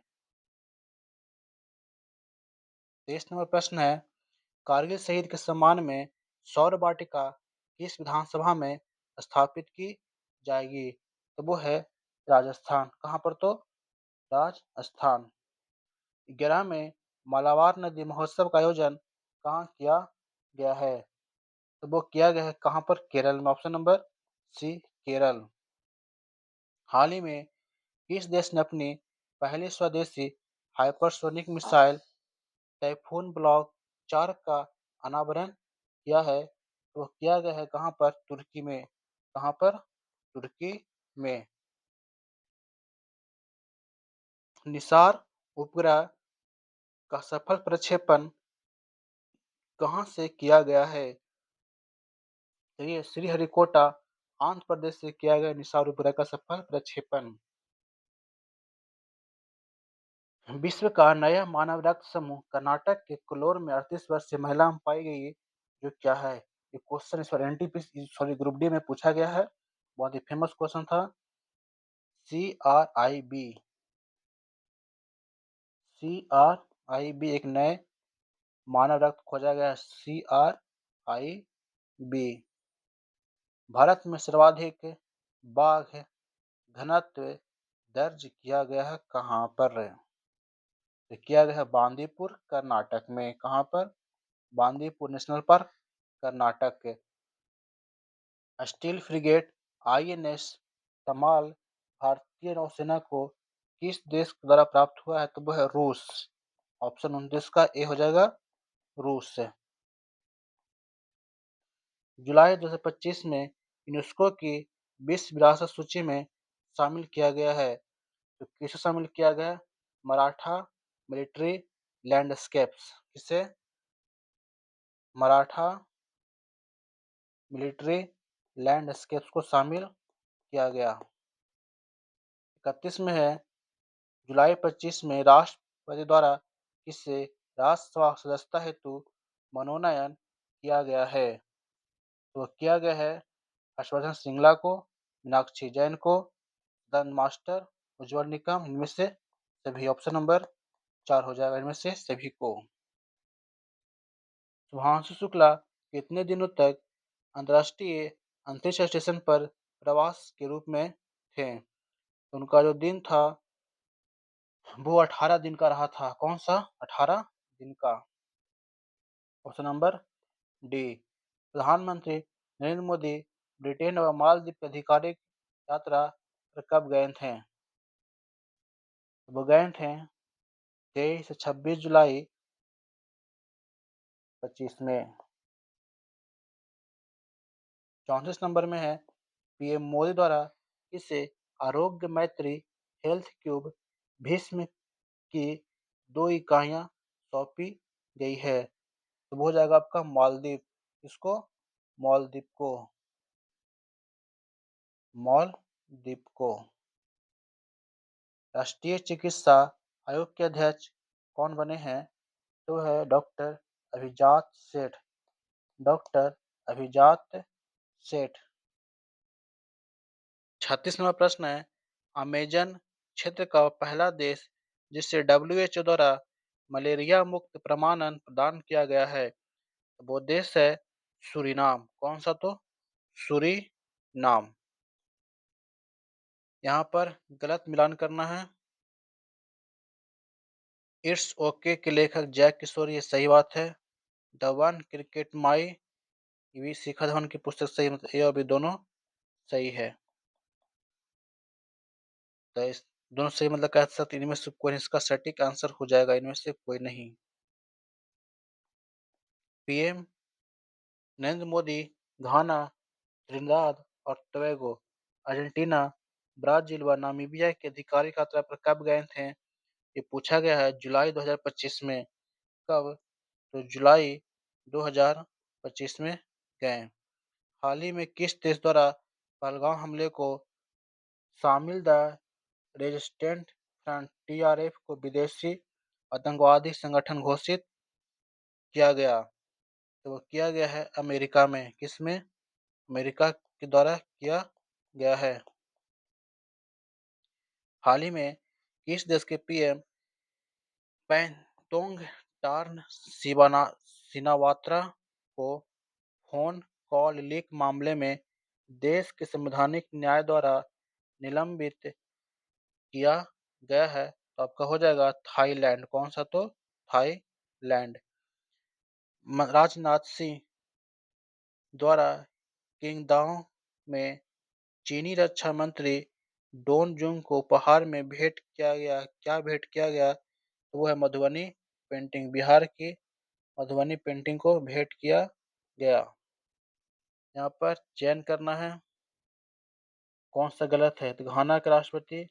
23 नंबर प्रश्न है कारगिल शहीद के सम्मान में सौर वाटिका किस विधानसभा में स्थापित की जाएगी? तो वो है राजस्थान। कहाँ पर? तो राजस्थान। 11 में मालाबार नदी महोत्सव का आयोजन कहाँ किया गया है? तो वो किया गया है कहाँ पर? केरल में। Option number C, Kerala. हाल ही में किस देश ने अपनी पहली स्वदेशी हाइपरसोनिक मिसाइल टाइफून ब्लॉक 4 का अनावरण किया है? तो किया गया है कहाँ पर? तुर्की में। कहाँ पर? तुर्की में। निसार उपग्रह का सफल प्रक्षेपण कहाँ से किया गया है? तो ये श्रीहरिकोटा, आंध्र प्रदेश से किया गया निसार उपग्रह का सफल प्रक्षेपण। विश्व का नया मानव रक्त समूह कर्नाटक के कोल्लूर में 38 वर्षीय महिला में पाई गई, जो क्या है? ये क्वेश्चन इस बार एनटीपीसी सॉरी ग्रुप डी में पूछा गया है। बहुत ही फेमस क्वेश्चन था। CRIB। CRIB एक नए मानव रक्त खोजा गया। CRIB। भारत में सर्वाधिक बाघ घनत्व दर्ज किया गया है कहाँ पर? तो किया गया है बांदीपुर, कर्नाटक में। कहाँ पर? बांदीपुर नेशनल पार्क, कर्नाटक के। स्टील फ्रिगेट INS तमाल भारतीय नौसेना को किस देश द्वारा प्राप्त हुआ है? तो वो है रूस। ऑप्शन 29 का ए हो जाएगा, रूस से। जुलाई 2025 में यूनेस्को की विश्व विरासत सूची में शामिल किया गया है। तो किसे शामिल किया गया? Maratha military landscapes. किसे? मराठा मिलिट्री लैंडस्केप्स को शामिल किया गया। 31 में है जुलाई 25 में राष्ट्रपति द्वारा किसे राज्यसभा सदस्यता हेतु मनोनयन किया गया है? तो किया गया है हर्षवर्धन श्रृंगला को, मीनाक्षी जैन को, दन मास्टर, उज्ज्वल निकम, इनमें से सभी। ऑप्शन नंबर 4 हो जाएगा इनमें से सभी को। शुभांशु शुक्ला कितने दिनों तक अंतर्राष्ट्रीय अंतरिक्ष स्टेशन पर प्रवास के रूप में थे? तो उनका जो दिन था वो 18 दिन का रहा था। कौन सा? 18 दिन का। Option number D. प्रधानमंत्री नरेंद्र मोदी ब्रिटेन और मालदीव की आधिकारिक यात्रा पर कब गए थे? वो गए थे 23 से 26 जुलाई 25 में। 34 नंबर में है पीएम मोदी द्वारा इसे आरोग्य मैत्री हेल्थ क्यूब भीष्म की 2 इकाइयां सौंपी गई है। तो वो हो जाएगा आपका मालदीव। इसको? मालदीव को। मालदीव को। राष्ट्रीय चिकित्सा आयोग के अध्यक्ष कौन बने हैं? तो है डॉक्टर अभिजात सेठ। डॉक्टर अभिजात सेठ। 36वां नंबर प्रश्न है अमेजन क्षेत्र का पहला देश जिसे WHO द्वारा मलेरिया मुक्त प्रमाणन प्रदान किया गया है, वो देश है सूरीनाम। कौन सा? तो सूरीनाम। यहाँ पर गलत मिलान करना है। इट्स ओके के लेखक जैक किशोर, ये सही बात है। द वन क्रिकेट माई, ये भी शिखर धवन की पुस्तक सही, मतलब ए और बी दोनों सही है। तो इस दोनों सही मतलब कह सकते इनमें से कोई इसका सटीक आंसर हो जाएगा, इनमें से कोई नहीं। पीएम नरेंद्र मोदी घाना, त्रिनिदाद और टोबैगो, अर्जेंटीना, ब्राजील व नामीबिया की आधिकारिक यात्रा पर कब गए थे? ये पूछा गया है जुलाई 2025 में। कब? तो जुलाई 2025 में गए। हाल ही में किस देश द्वारा पहलगाम हमले को शामिल द रेजिस्टेंट फ्रंट TRF को विदेशी आतंकवादी संगठन घोषित किया गया? तो वो किया गया है अमेरिका में। किसमें? अमेरिका के द्वारा किया गया है। हाल ही में किस देश के पीएम पैंतोंग टार्न सिनावात्रा को फोन कॉल लीक मामले में देश के संवैधानिक न्याय द्वारा निलंबित किया गया है? तो आपका हो जाएगा थाईलैंड। कौन सा? तो थाईलैंड। राजनाथ सिंह द्वारा किंगदाओ में चीनी रक्षा मंत्री डोन जुंग को उपहार में भेंट किया गया, तो वो है मधुबनी पेंटिंग। बिहार की मधुबनी पेंटिंग को भेंट किया गया। यहाँ पर चयन करना है कौन सा गलत है। तो घाना के राष्ट्रपति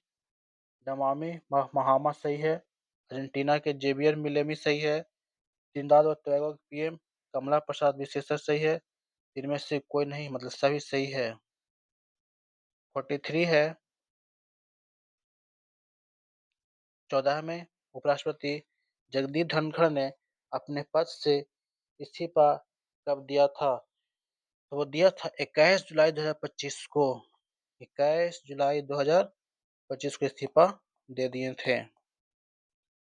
नमामि महामा सही है। अर्जेंटीना के जेवियर मिलेमी सही है। त्रिनिदाद और टोबैगो के पीएम कमला प्रसाद विशेषर सही है। इनमें से कोई नहीं, मतलब सभी सही है। 43 है। 14 में उपराष्ट्रपति जगदीप धनखड़ ने अपने पद से इस्तीफा कब दिया था। तो वो दिया था 21 जुलाई 2025 को। 21 जुलाई 2025 को इस्तीफा दे दिए थे।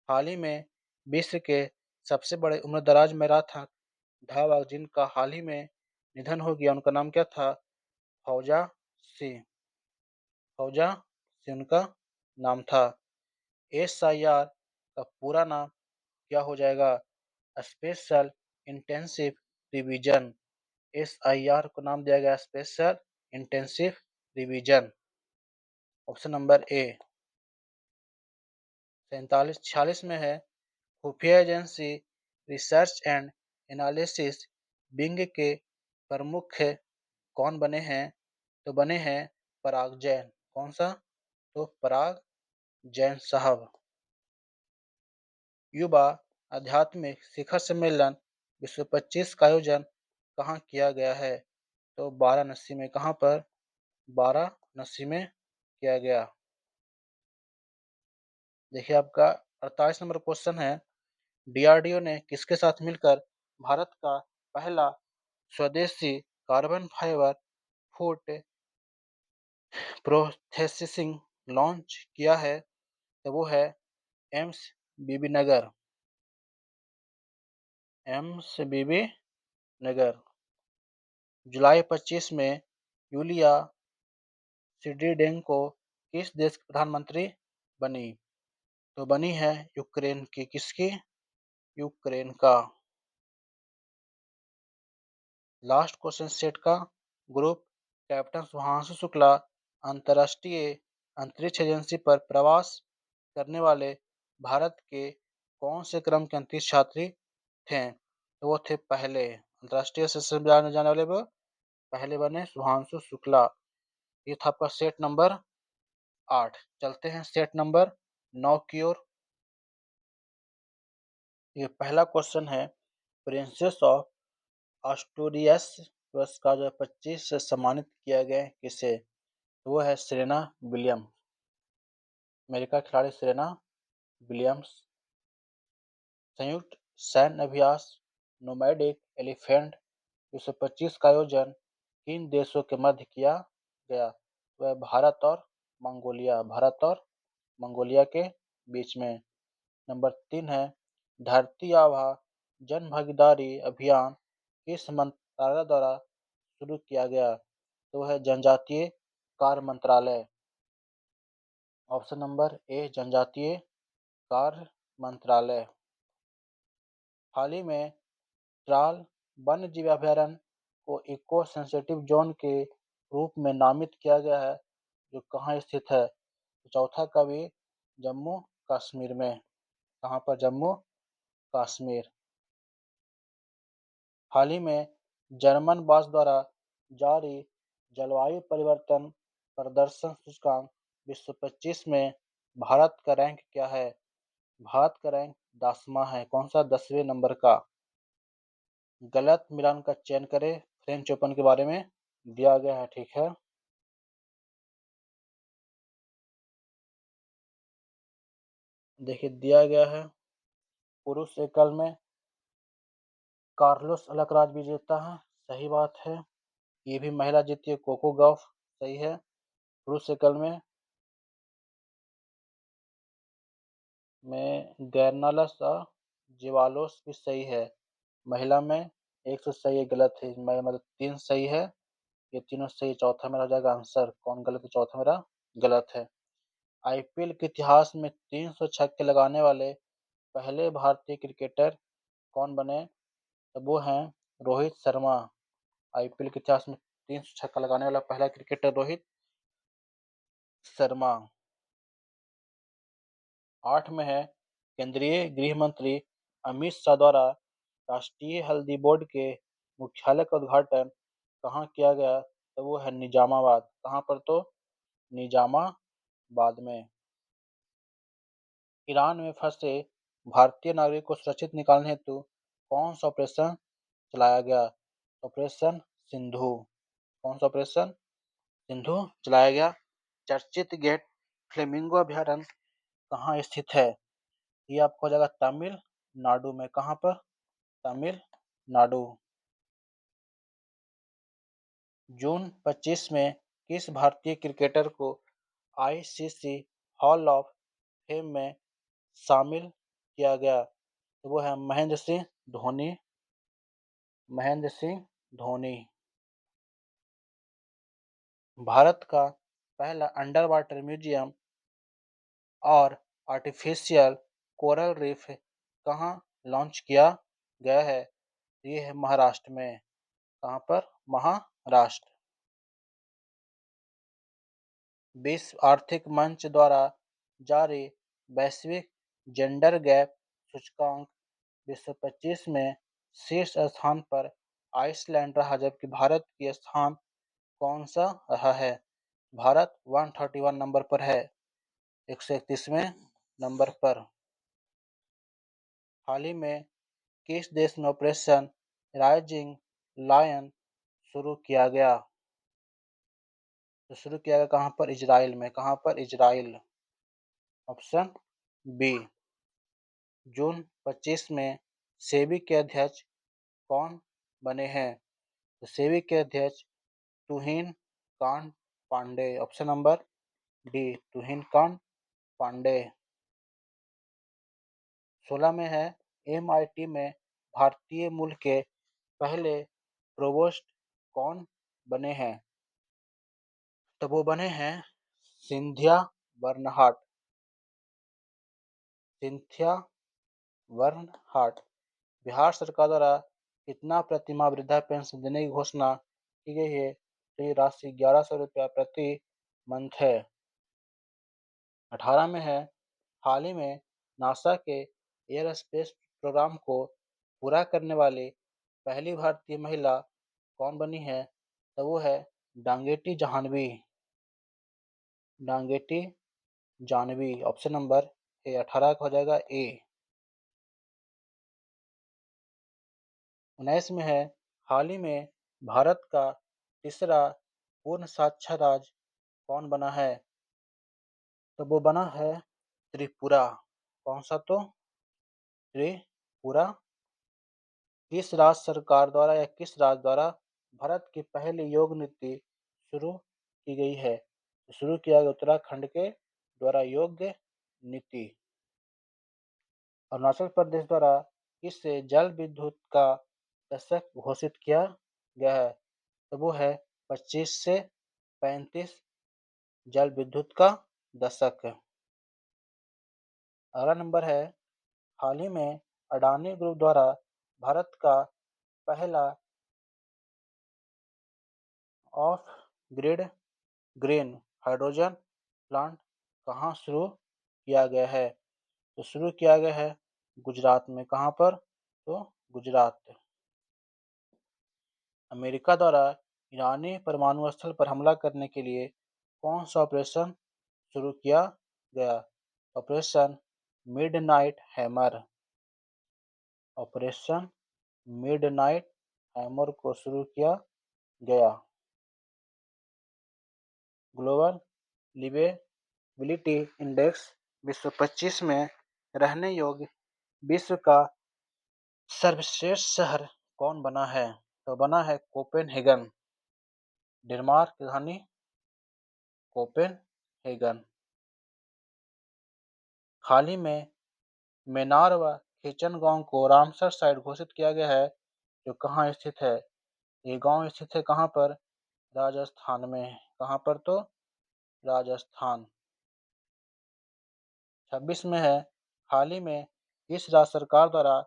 हाल ही में विश्व के सबसे बड़े उम्रदराज मैराथन धावक जिनका हाल ही में निधन हो गया, उनका नाम क्या था। फौजा सिंह। फौजा सिंह उनका नाम था। SIR का पूरा नाम क्या हो जाएगा। Special intensive revision. SIR को नाम दिया गया special intensive revision. Option number ए। 47-46 में है खुफिया agency research and analysis wing के प्रमुख कौन बने हैं। तो बने हैं पराग जैन। कौन सा। तो पराग जैन साहब। युवा आध्यात्मिक शिखर सम्मेलन 2025 का आयोजन कहाँ किया गया है। तो वाराणसी में। कहाँ पर। वाराणसी में किया गया। देखिए आपका 48 नंबर क्वेश्चन है DRDO ने किसके साथ मिलकर भारत का पहला स्वदेशी carbon fibre food processing launch किया है। तो वो है एम्स बीबी नगर। एम्स बीबी नगर। जुलाई 25 में यूलिया सिड्रिडेंको किस देश की प्रधानमंत्री बनी। तो बनी है यूक्रेन की। किसकी। यूक्रेन का। लास्ट क्वेश्चन सेट का ग्रुप कैप्टन सुधांशु शुक्ला अंतर्राष्ट्रीय अंतरिक्ष एजेंसी पर प्रवास करने वाले भारत के कौन से क्रम के अंतरिक्ष यात्री थे। तो वो थे पहले अंतर्राष्ट्रीय स्टेशन जाने जाने वाले वो पहले बने सुधांशु शुक्ला। ये था आपका सेट नंबर 8। चलते हैं सेट नंबर 9 की ओर। ये पहला क्वेश्चन है प्रिंसेस ऑफ एस्टूरियस पुरस्कार 2025 से सम्मानित किया गया किसे। वो है सेरेना विलियम्स। अमेरिका खिलाड़ी सेरेना विलियम्स। संयुक्त सैन्य अभ्यास नोमैडिक एलिफेंट 2025 का आयोजन किन देशों के मध्य किया गया। वह भारत और मंगोलिया। भारत और मंगोलिया के बीच में। नंबर 3 है धरती आभा जन भागीदारी अभियान किस मंत्रालय द्वारा शुरू किया गया। तो है जनजातीय कार्य मंत्रालय। ऑप्शन नंबर ए जनजातीय कार्य मंत्रालय। हाल ही में त्राल वन्य जीव अभयारण्य को इको सेंसिटिव जोन के रूप में नामित किया गया है, जो कहाँ स्थित है। चौथा का भी जम्मू कश्मीर में। कहाँ पर। जम्मू कश्मीर। हाल ही में जर्मन बॉस द्वारा जारी जलवायु परिवर्तन प्रदर्शन सूचकांक 2025 में भारत का रैंक क्या है। भारत का रैंक 10वां है। कौन सा। 10वें नंबर का। गलत मिलान का चयन करें। फ्रेंच ओपन के बारे में दिया गया है। ठीक है। देखिए दिया गया है पुरुष एकल में कार्लोस अलकराज विजेता है। सही बात है। ये भी महिला जीती है कोको गॉफ। सही है। पुरुष एकल में गैरनालस और जिवालोस भी सही है। महिला में एक तो सही है गलत है। मतलब 3 सही है। ये तीनों सही। चौथा मेरा हो जाएगा आंसर। कौन गलत है। चौथा मेरा गलत है। IPL के इतिहास में 300 छक्के लगाने वाले पहले भारतीय क्रिकेटर कौन बने। तो वो हैं रोहित शर्मा। आईपीएल के इतिहास में 300 छक्का लगाने वाला पहला क्रिकेटर रोहित शर्मा। 8 में है केंद्रीय गृह मंत्री अमित शाह द्वारा राष्ट्रीय हल्दी बोर्ड के मुख्यालय का उद्घाटन कहाँ किया गया? तो वो है निजामाबाद। कहाँ पर? तो निजामाबाद में। ईरान में फंसे भारतीय नागरिक को सुरक्षित निकालने हेतु कौन सा ऑपरेशन चलाया गया? ऑपरेशन सिंधु। कौन सा ऑपरेशन? सिंधु चलाया गया। चर्चित गेट फ्लेमिंगो अभयारण्य कहाँ स्थित है? ये आपको हो जाएगा तमिलनाडु में। कहाँ पर? तमिलनाडु। जून 25 में किस भारतीय क्रिकेटर को आईसीसी हॉल ऑफ फेम में शामिल किया गया? तो वो है महेंद्र सिंह धोनी। महेंद्र सिंह धोनी। भारत का पहला अंडर वाटर म्यूजियम और आर्टिफिशियल कोरल रीफ कहाँ लॉन्च किया गया है? ये है महाराष्ट्र में। कहाँ पर? महाराष्ट्र। विश्व आर्थिक मंच द्वारा जारी वैश्विक जेंडर गैप सूचकांक 2025 में शीर्ष स्थान पर आइसलैंड रहा, जबकि भारत की स्थान कौन सा रहा है? भारत 131 नंबर पर है, 131वें नंबर पर। हाल ही में किस देश में ऑपरेशन राइजिंग लायन शुरू किया गया? तो शुरू किया गया कहाँ पर? इजराइल में। कहाँ पर? इजराइल। Option B. जून 25 में सेबी के अध्यक्ष कौन बने हैं? तो सेबी के अध्यक्ष Tuhin Kanta Pandey. Option number D, Tuhin Kanta Pandey. 16 में है एमआईटी में भारतीय मूल के पहले प्रोवोस्ट कौन बने हैं? तो वो बने हैं सिंधिया बर्नहाट। सिंथिया बर्नहाट। बिहार सरकार द्वारा कितना प्रतिमाह वृद्धा पेंशन देने की घोषणा की गई है? तो ये राशि 1100 रुपया प्रति मंथ है। 18 में है हाल ही में नासा के एयर स्पेस प्रोग्राम को पूरा करने वाली पहली भारतीय महिला कौन बनी है? तो वो है Dangeti Jahnavi. Dangeti Jahnavi. Option number A 18 का हो जाएगा ए। 19 में है हाल ही में भारत का तीसरा पूर्ण साक्षर राज्य कौन बना है? तो वो बना है त्रिपुरा। कौन सा? तो त्रिपुरा। किस राज्य सरकार द्वारा या किस राज्य द्वारा भारत की पहली योग नीति शुरू की गई है? शुरू किया गया उत्तराखंड के द्वारा योग नीति। अरुणाचल प्रदेश द्वारा किस जल विद्युत का दशक घोषित किया गया है? तो वो है 25 से 35 जल विद्युत का दशक। अगला नंबर है हाल ही में अडानी ग्रुप द्वारा भारत का पहला of grid green hydrogen plant कहाँ शुरू किया गया है? तो शुरू किया गया है गुजरात में। कहाँ पर? तो गुजरात। अमेरिका द्वारा ईरानी परमाणु स्थल पर हमला करने के लिए कौन सा ऑपरेशन शुरू किया गया? Operation midnight hammer. Operation midnight hammer को शुरू किया गया। ग्लोबल लिवेबिलिटी इंडेक्स 2025 में रहने योग्य विश्व का सर्वश्रेष्ठ शहर कौन बना है? तो बना है कोपेनहेगन। डेनमार्क की राजधानी कोपेनहेगन। हाल ही में मेनार व खेचन गांव को रामसर साइट घोषित किया गया है, जो कहाँ स्थित है? ये गांव स्थित है कहाँ पर? राजस्थान में। कहाँ पर? तो राजस्थान। 26 में है हाल ही में इस राज्य सरकार द्वारा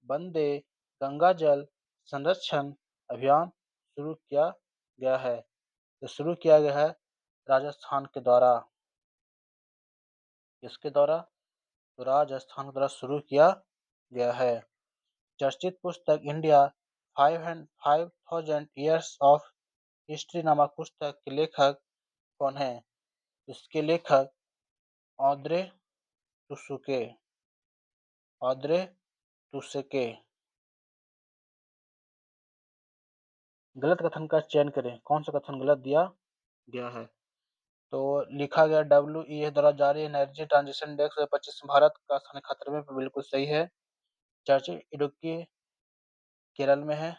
वंदे गंगा जल संरक्षण अभियान शुरू किया गया है? तो शुरू किया गया है राजस्थान के द्वारा। किसके द्वारा? तो राजस्थान के द्वारा शुरू किया गया है। चर्चित पुस्तक इंडिया 5000 ईयर्स ऑफ हिस्ट्री नामक पुस्तक के लेखक कौन है? इसके लेखक ऑद्रे टुसुके। ऑद्रे टुसुके। गलत कथन का चयन करें। कौन सा कथन गलत दिया गया है? तो लिखा गया WEF द्वारा जारी एनर्जी ट्रांजिशन इंडेक्स 2025 में भारत का स्थान खतरे में, बिल्कुल सही है। चर्चित इडुक्की केरल में है।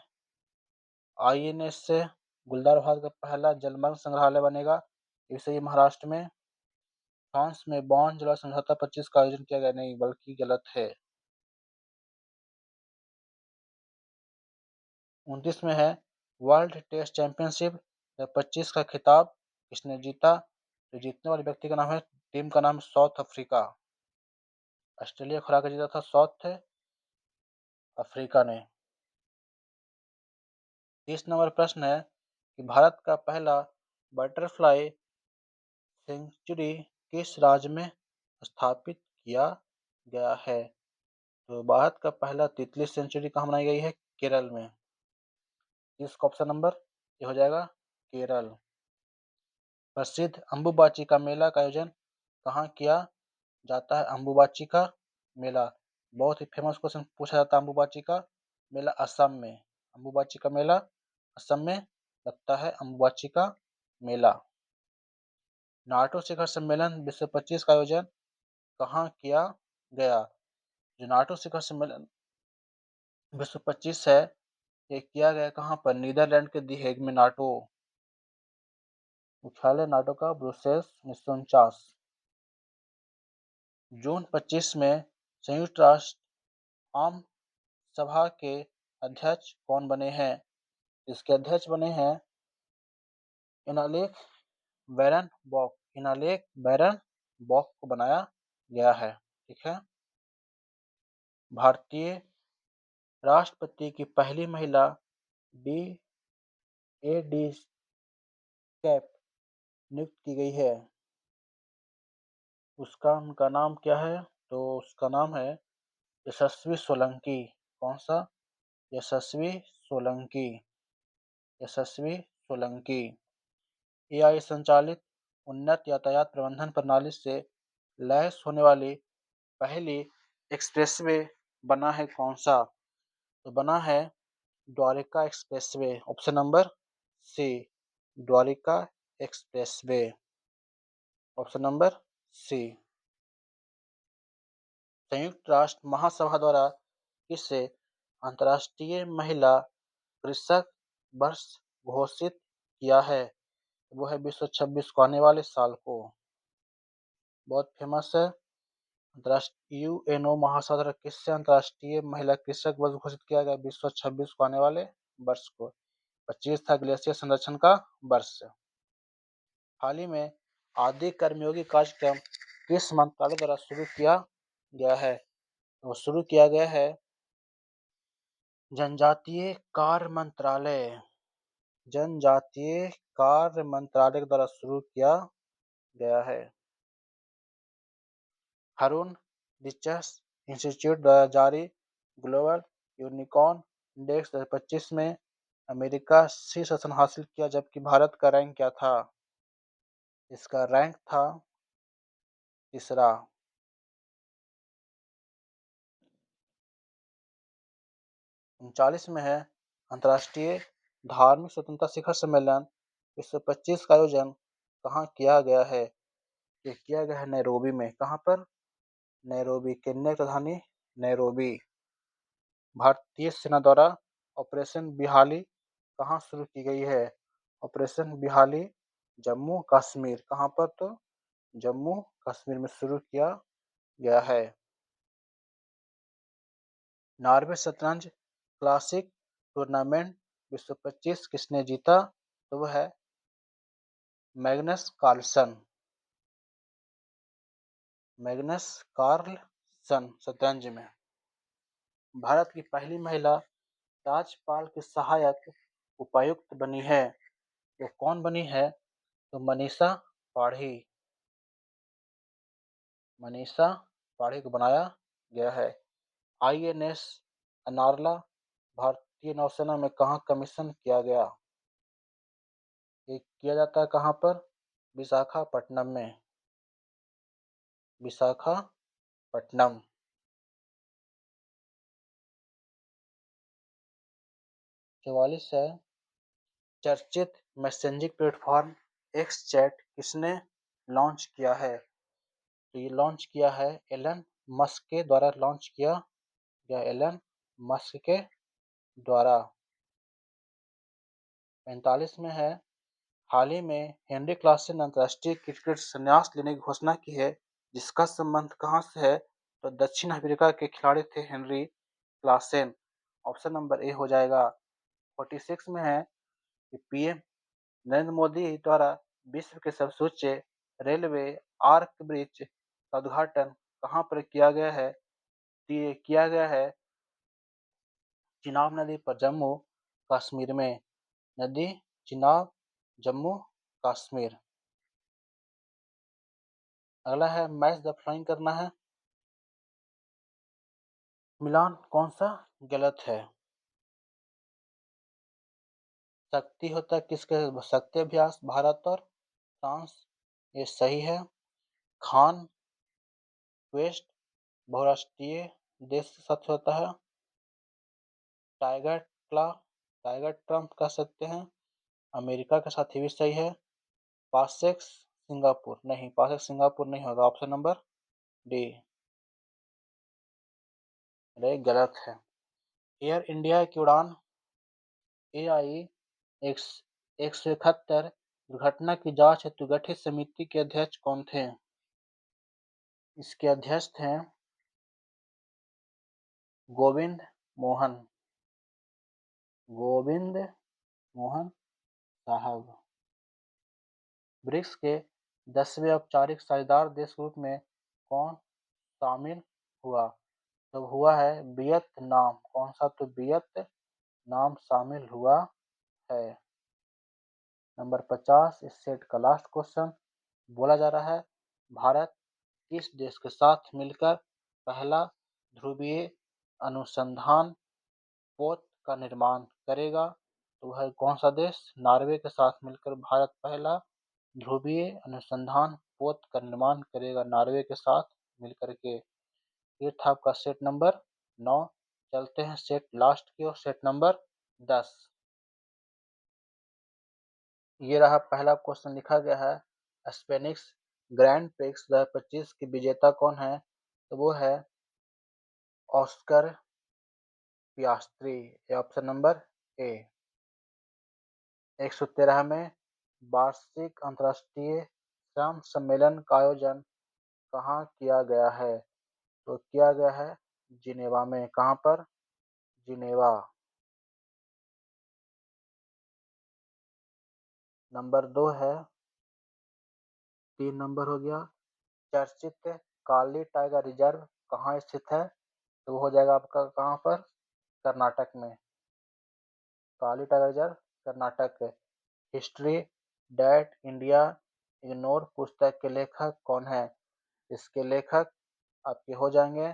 INS से गुलदार भारत का पहला जलमग्न संग्रहालय बनेगा, इसे महाराष्ट्र में। फ्रांस में बॉन जलवायु समझौता 25 का आयोजन किया गया, नहीं बल्कि गलत है। 29 में है वर्ल्ड टेस्ट चैंपियनशिप 25 का खिताब किसने जीता? तो जीतने वाले व्यक्ति का नाम है, टीम का नाम साउथ अफ्रीका। ऑस्ट्रेलिया को हरा कर जीता था साउथ अफ्रीका ने। 30 नंबर प्रश्न है कि भारत का पहला बटरफ्लाई सेंचुरी किस राज्य में स्थापित किया गया है? तो भारत का पहला तितली सेंचुरी कहाँ बनाई गई है? केरल में। इसका ऑप्शन नंबर ये हो जाएगा केरल। प्रसिद्ध अंबुबाची का मेला का आयोजन कहाँ किया जाता है? अंबुबाची का मेला, बहुत ही फेमस क्वेश्चन पूछा जाता है। अंबुबाची का मेला असम में। अंबुबाची का मेला असम में लगता है। अंबुबाची का मेला। नाटो शिखर सम्मेलन 2025 का आयोजन कहाँ किया गया? जो नाटो शिखर सम्मेलन 2025 है, ये किया गया कहाँ पर? नीदरलैंड के दी हेग में। नाटो मुख्यालय नाटो का ब्रुसेल्स 1949। जून 25 में संयुक्त राष्ट्र आम सभा के अध्यक्ष कौन बने हैं? इसके अध्यक्ष बने हैं इनालेक बैरन बॉक। इनालेक बैरन बॉक को बनाया गया है। ठीक है। भारतीय राष्ट्रपति की पहली महिला DAD कैप नियुक्त की गई है, उनका नाम क्या है? तो उसका नाम है यशस्वी सोलंकी। कौन सा? यशस्वी सोलंकी। यशस्वी सोलंकी। AI संचालित उन्नत यातायात प्रबंधन प्रणाली से लैस होने वाली पहली एक्सप्रेसवे बना है कौन सा? तो बना है Dwarka expressway. Option number C, Dwarka expressway. Option number C. संयुक्त राष्ट्र महासभा द्वारा किसे अंतर्राष्ट्रीय महिला कृषक वर्ष घोषित किया है? वो है 2026 को, आने वाले साल को। बहुत फेमस है। अंतर्राष्ट्रीय UNO महासभा द्वारा किससे अंतर्राष्ट्रीय महिला कृषक वर्ष घोषित किया गया 2026 को, आने वाले वर्ष को? 25 था ग्लेशियर संरक्षण का वर्ष। हाल ही में आदि कर्मयोगी कार्यक्रम किस मंत्रालय द्वारा शुरू किया गया है? वो शुरू किया गया है जनजातीय कार्य मंत्रालय। जनजातीय कार्य मंत्रालय के द्वारा शुरू किया गया है। हारून रिसर्च इंस्टीट्यूट द्वारा जारी ग्लोबल यूनिकॉर्न इंडेक्स 2025 में अमेरिका शीर्ष स्थान हासिल किया, जबकि भारत का रैंक क्या था? इसका रैंक था तीसरा। 39 में है अंतर्राष्ट्रीय धार्मिक स्वतंत्रता शिखर सम्मेलन 2025 का आयोजन कहाँ किया गया है? ये किया गया है नैरोबी में। कहाँ पर? नैरोबी। केन्या की राजधानी नैरोबी। भारतीय सेना द्वारा ऑपरेशन बिहाली कहाँ शुरू की गई है? ऑपरेशन बिहाली जम्मू कश्मीर। कहाँ पर? तो जम्मू कश्मीर में शुरू किया गया है। नॉर्वे शतरंज क्लासिक टूर्नामेंट 2025 किसने जीता? तो वह है मैग्नस कार्लसन। मैग्नस कार्लसन शतरंज में। भारत की पहली महिला राज्यपाल की सहायक उपायुक्त बनी है, वो कौन बनी है? तो मनीषा पाढ़ी। मनीषा पाढ़ी को बनाया गया है। आईएनएस अनारला भारतीय नौसेना में कहाँ कमीशन किया गया? ये किया जाता है कहाँ पर? विशाखापट्टनम में। विशाखापट्टनम। 44 है। चर्चित मैसेजिंग प्लेटफॉर्म एक्स चैट किसने लॉन्च किया है? तो ये लॉन्च किया है एलन मस्क के द्वारा लॉन्च किया गया, एलन मस्क के द्वारा। 45 में है। हाल ही में हेनरी क्लासन ने अंतर्राष्ट्रीय क्रिकेट से संन्यास लेने की घोषणा की है, जिसका संबंध कहाँ से है? तो दक्षिण अफ्रीका के खिलाड़ी थे हेनरी क्लासन। ऑप्शन नंबर ए हो जाएगा। 46 में है कि पीएम नरेंद्र मोदी द्वारा विश्व के सबसे ऊंचे रेलवे आर्क ब्रिज का उद्घाटन कहाँ पर किया गया है? तो ये किया गया है चिनाब नदी पर, जम्मू कश्मीर में। नदी चिनाब, जम्मू कश्मीर। अगला है मैच द फॉलोइंग करना है। मिलान कौन सा गलत है? शक्ति होता है किसके? शक्ति अभ्यास भारत और फ्रांस, ये सही है। खान वेस्ट बहुराष्ट्रीय देश के साथ होता है। टाइगर क्ला टाइगर ट्रम्प कह सकते हैं, अमेरिका के साथ, ये भी सही है। पासेक्स सिंगापुर नहीं, पासेक्स सिंगापुर नहीं होगा। Option number D. अरे गलत है। एयर इंडिया की उड़ान AI 171 दुर्घटना की जांच हेतु गठित समिति के अध्यक्ष कौन थे? इसके अध्यक्ष थे गोविंद मोहन। गोविंद मोहन साहब। ब्रिक्स के 10वें औपचारिक साझेदार देश के रूप में कौन शामिल हुआ? तो हुआ है वियतनाम। कौन सा? तो वियतनाम शामिल हुआ है। नंबर 50 इस सेट का लास्ट क्वेश्चन बोला जा रहा है, भारत किस देश के साथ मिलकर पहला ध्रुवीय अनुसंधान पोत का निर्माण करेगा? तो वह कौन सा देश? नॉर्वे के साथ मिलकर भारत पहला ध्रुवीय अनुसंधान पोत का निर्माण करेगा, नॉर्वे के साथ मिलकर के। ये था आपका सेट नंबर 9। चलते हैं सेट लास्ट की ओर, सेट नंबर 10। ये रहा पहला क्वेश्चन, लिखा गया है स्पेनिश ग्रैंड प्रिक्स 2025 की विजेता कौन है? तो वो है Oscar Piastri. Option number A. 113वें वार्षिक अंतर्राष्ट्रीय श्रम सम्मेलन का आयोजन कहाँ किया गया है? तो किया गया है जिनेवा में। कहाँ पर? जिनेवा। नंबर 2 है। 3 नंबर हो गया। चर्चित काली टाइगर रिजर्व कहाँ स्थित है? तो वो हो जाएगा आपका कहाँ पर? कर्नाटक में। Kali tiger reserve Karnataka. History that India ignore पुस्तक के लेखक कौन है? इसके लेखक आपके हो जाएंगे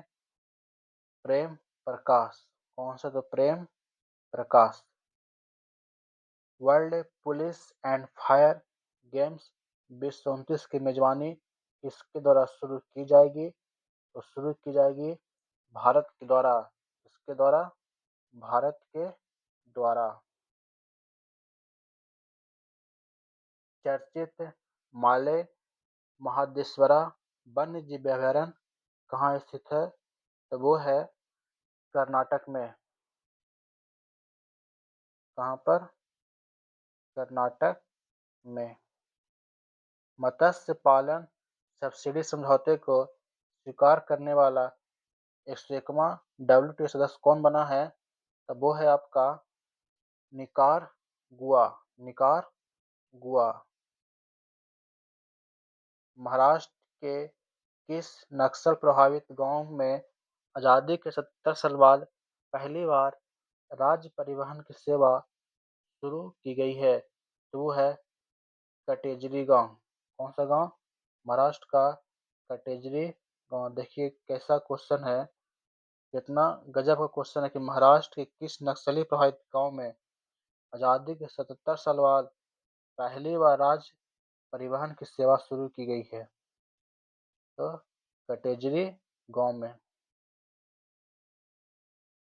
प्रेम प्रकाश। कौन सा? तो Prem Prakash. World police and fire games 2029 की मेजबानी किसके द्वारा शुरू की जाएगी? तो शुरू की जाएगी भारत के द्वारा। इसके द्वारा? भारत के द्वारा। चर्चित माले महादेश्वरा वन्य जीव अभयारण्य कहाँ स्थित है? तो वो है कर्नाटक में। कहाँ पर? कर्नाटक में। मत्स्य पालन सब्सिडी समझौते को स्वीकार करने वाला 101वां WTO सदस्य कौन बना है? तो वो है आपका निकारागुआ। निकारागुआ। महाराष्ट्र के किस नक्सल प्रभावित गांव में आजादी के 70 साल बाद पहली बार राज्य परिवहन की सेवा शुरू की गई है, तो वो है कटेजरी गांव। कौन सा गांव? महाराष्ट्र का कटेजरी गांव। देखिए कैसा क्वेश्चन है, कितना गजब का क्वेश्चन है कि महाराष्ट्र के किस नक्सली प्रभावित गांव में आजादी के 77 साल बाद पहली बार राज्य परिवहन की सेवा शुरू की गई है? तो कटेजरी गांव में।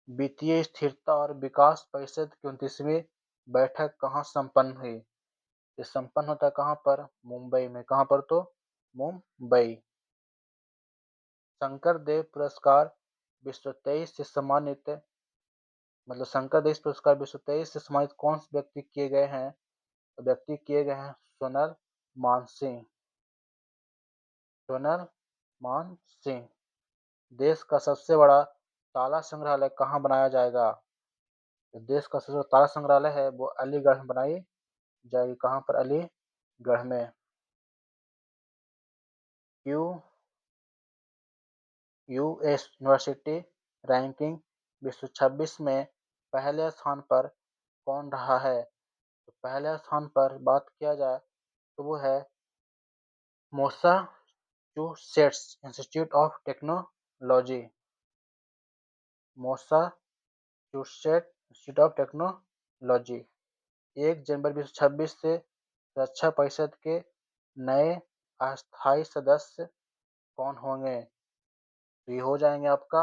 वित्तीय स्थिरता और विकास परिषद की 29वीं बैठक कहाँ संपन्न हुई? ये संपन्न होता है कहाँ पर? मुंबई में। कहाँ पर? तो मुंबई। शंकर देव पुरस्कार विश्व 23 से सम्मानित, मतलब शंकर देव पुरस्कार विश्व 23 से सम्मानित कौन से व्यक्ति किए गए हैं? तो व्यक्ति किए गए हैं सोनल मानसिंह। सोनल मानसिंह। देश का सबसे बड़ा ताला संग्रहालय कहाँ बनाया जाएगा? तो देश का सबसे बड़ा ताला संग्रहालय है वो अलीगढ़ में बनाई जाएगी। कहाँ पर? अलीगढ़ में। क्यू यूएस यूनिवर्सिटी रैंकिंग विश्व 26 में पहले स्थान पर कौन रहा है? तो पहले स्थान पर बात किया जाए तो वो है Massachusetts institute of technology. Massachusetts institute of technology. 1 जनवरी 2026 से रक्षा परिषद के नए अस्थायी सदस्य कौन होंगे? तो ये हो जाएंगे आपका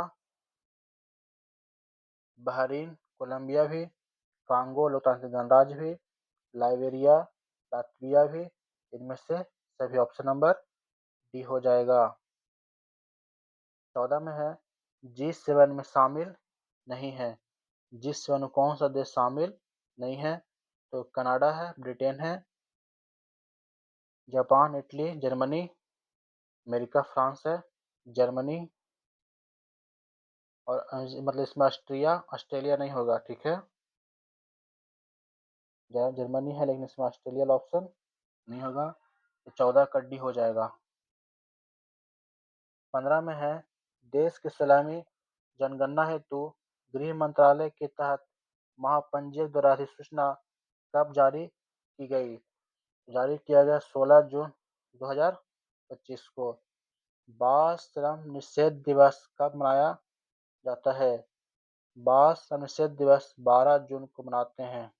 बहरीन, कोलंबिया भी, कांगो लोकतांत्रिक गणराज्य भी, लाइबेरिया, लातविया भी। इनमें से सभी ऑप्शन नंबर डी हो जाएगा। 14 में है G7 में शामिल नहीं है। G7 में कौन सा देश शामिल नहीं है? तो कनाडा है, ब्रिटेन है, Japan, Italy, Germany, America, France है, जर्मनी और मतलब इसमें ऑस्ट्रेलिया नहीं होगा, ठीक है। जर्मनी है लेकिन इसमें ऑस्ट्रेलिया ऑप्शन नहीं होगा, तो 14 का डी हो जाएगा। 15 में है देश की सलामी जनगणना हेतु गृह मंत्रालय के तहत महापंजीयक द्वारा अधिसूचना कब जारी की गई? जारी किया गया 16 जून 2025 को। बाल श्रम निषेध दिवस कब मनाया जाता है? बाल श्रम निषेध दिवस 12 जून को मनाते हैं।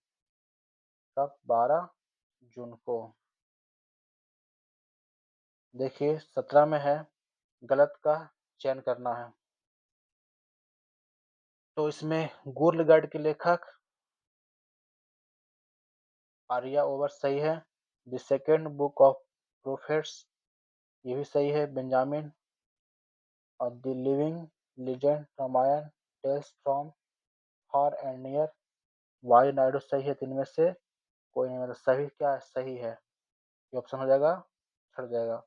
कब? 12 जून को। देखिए 17 में है गलत का चयन करना है, तो इसमें गुर्लगढ़ के लेखक आर्या ओवर सही है। The second book of prophets ये भी सही है। बेंजामिन और the living legend Ramayana tales from far and near Vayu Naidu सही है। तीन में से कोई नहीं, मतलब सभी क्या सही है, ये ऑप्शन हो जाएगा, छड़ जाएगा।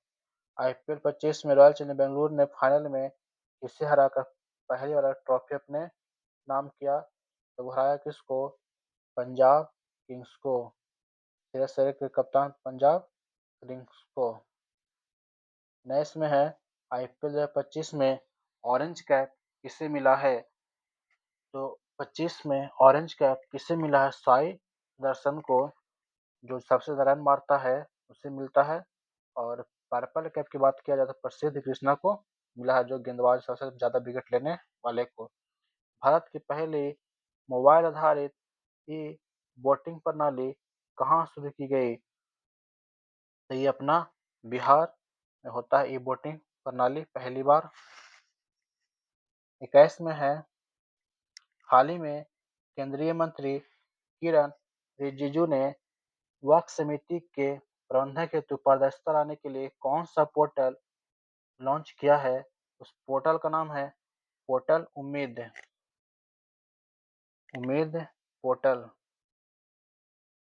आईपीएल 25 में रॉयल चैलेंजर्स बेंगलुरु ने फाइनल में किसे हराकर पहली वाला ट्रॉफी अपने नाम किया? तो वो हराया किसको? पंजाब किंग्स को। श्रेयस अय्यर के कप्तान पंजाब किंग्स को। नेक्स्ट में है आईपीएल 2025 में ऑरेंज कैप किसे मिला है? तो 25 में ऑरेंज कैप किसे मिला है? साई दर्शन को, जो सबसे ज्यादा रन मारता है उसे मिलता है। और पर्पल कैप की बात किया जाए तो प्रसिद्ध कृष्णा को मिला है, जो गेंदबाज सबसे ज्यादा विकेट लेने वाले को। भारत की पहली मोबाइल आधारित ई वोटिंग प्रणाली कहाँ शुरू की गई? तो ये अपना बिहार में होता है ई वोटिंग प्रणाली पहली बार। 21 में है हाल ही में केंद्रीय मंत्री किरण रिजिजू ने वक्फ समिति के प्रबंधन हेतु पारदर्शिता लाने के लिए कौन सा पोर्टल लॉन्च किया है? उस पोर्टल का नाम है पोर्टल उम्मीद। उम्मीद पोर्टल।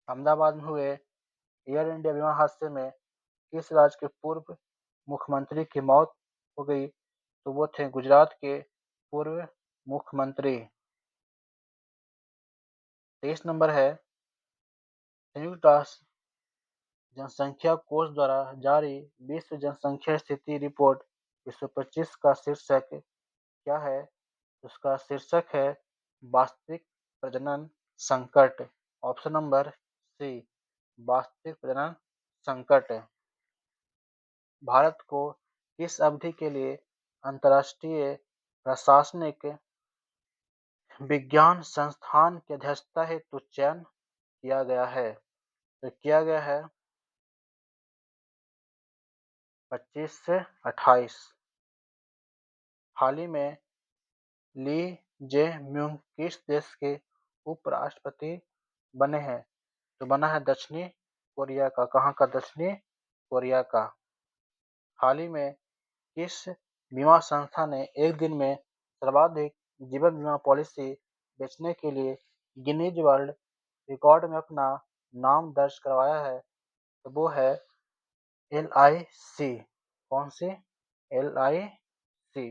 अहमदाबाद में हुए एयर इंडिया विमान हादसे में किस राज्य के पूर्व मुख्यमंत्री की मौत हो गई? तो वो थे गुजरात के पूर्व मुख्यमंत्री। 23 नंबर है संयुक्त राष्ट्र जनसंख्या कोष द्वारा जारी विश्व जनसंख्या स्थिति रिपोर्ट 2025 का शीर्षक क्या है? उसका शीर्षक है वास्तविक प्रजनन संकट। ऑप्शन नंबर सी, वास्तविक प्रजनन संकट। भारत को किस अवधि के लिए अंतर्राष्ट्रीय प्रशासनिक विज्ञान संस्थान की अध्यक्षता हेतु चयन किया गया है? तो किया गया है 25 से 28। हाल ही में ली जे म्यूंग किस देश के उपराष्ट्रपति बने हैं? तो बना है दक्षिणी कोरिया का। कहाँ का? दक्षिणी कोरिया का। हाल ही में किस बीमा संस्था ने एक दिन में सर्वाधिक जीवन बीमा पॉलिसी बेचने के लिए गिनीज वर्ल्ड रिकॉर्ड में अपना नाम दर्ज करवाया है? तो वो है LIC। कौन सी? LIC।